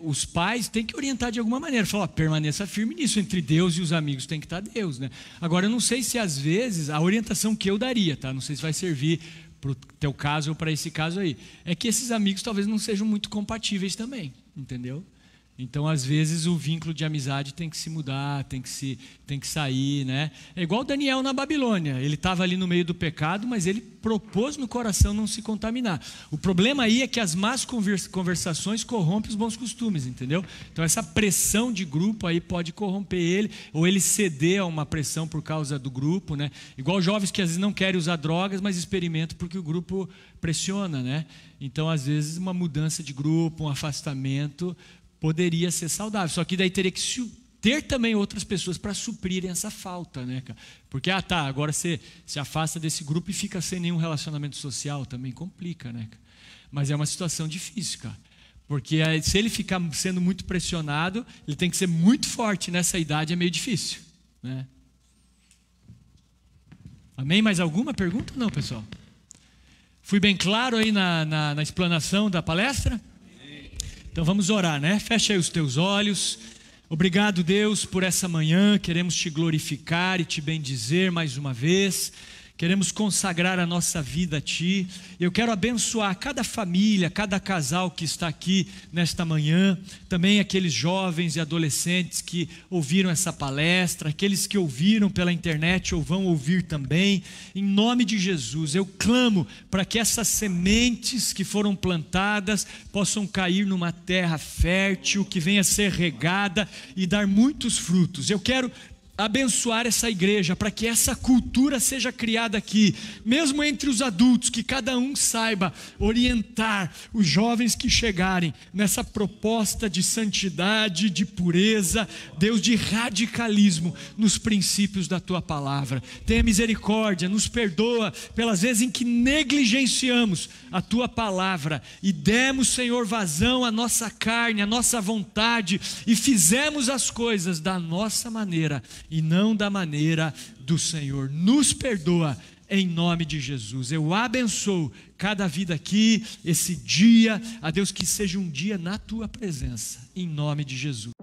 os pais têm que orientar de alguma maneira, falar: permaneça firme nisso, entre Deus e os amigos tem que estar Deus, né? Agora, eu não sei se às vezes a orientação que eu daria, tá? Não sei se vai servir para o teu caso ou para esse caso aí, é que esses amigos talvez não sejam muito compatíveis também, entendeu? Então, às vezes, o vínculo de amizade tem que se mudar, tem que sair, né? É igual Daniel na Babilônia. Ele estava ali no meio do pecado, mas ele propôs no coração não se contaminar. O problema aí é que as más conversações corrompem os bons costumes, entendeu? Então, essa pressão de grupo aí pode corromper ele, ou ele ceder a uma pressão por causa do grupo, né? Igual jovens que às vezes não querem usar drogas, mas experimentam porque o grupo pressiona, né? Então, às vezes, uma mudança de grupo, um afastamento poderia ser saudável, só que daí teria que ter também outras pessoas para suprirem essa falta, né, cara? Porque, agora você se afasta desse grupo e fica sem nenhum relacionamento social, também complica, né, cara? Mas é uma situação difícil, cara. Porque se ele ficar sendo muito pressionado, ele tem que ser muito forte nessa idade, é meio difícil, né? Amém? Mais alguma pergunta ou não, pessoal? Fui bem claro aí na explanação da palestra? Então vamos orar, né? Fecha aí os teus olhos. Obrigado, Deus, por essa manhã. Queremos te glorificar e te bendizer mais uma vez. Queremos consagrar a nossa vida a Ti. Eu quero abençoar cada família, cada casal que está aqui nesta manhã. Também aqueles jovens e adolescentes que ouviram essa palestra. Aqueles que ouviram pela internet ou vão ouvir também. Em nome de Jesus, eu clamo para que essas sementes que foram plantadas possam cair numa terra fértil, que venha a ser regada e dar muitos frutos. Eu quero abençoar essa igreja, para que essa cultura seja criada aqui, mesmo entre os adultos, que cada um saiba orientar os jovens que chegarem nessa proposta de santidade, de pureza, Deus, de radicalismo nos princípios da Tua palavra. Tenha misericórdia, nos perdoa pelas vezes em que negligenciamos a Tua palavra e demos, Senhor, vazão à nossa carne, à nossa vontade e fizemos as coisas da nossa maneira e não da maneira do Senhor. Nos perdoa em nome de Jesus. Eu abençoo cada vida aqui, esse dia, a Deus, que seja um dia na Tua presença, em nome de Jesus.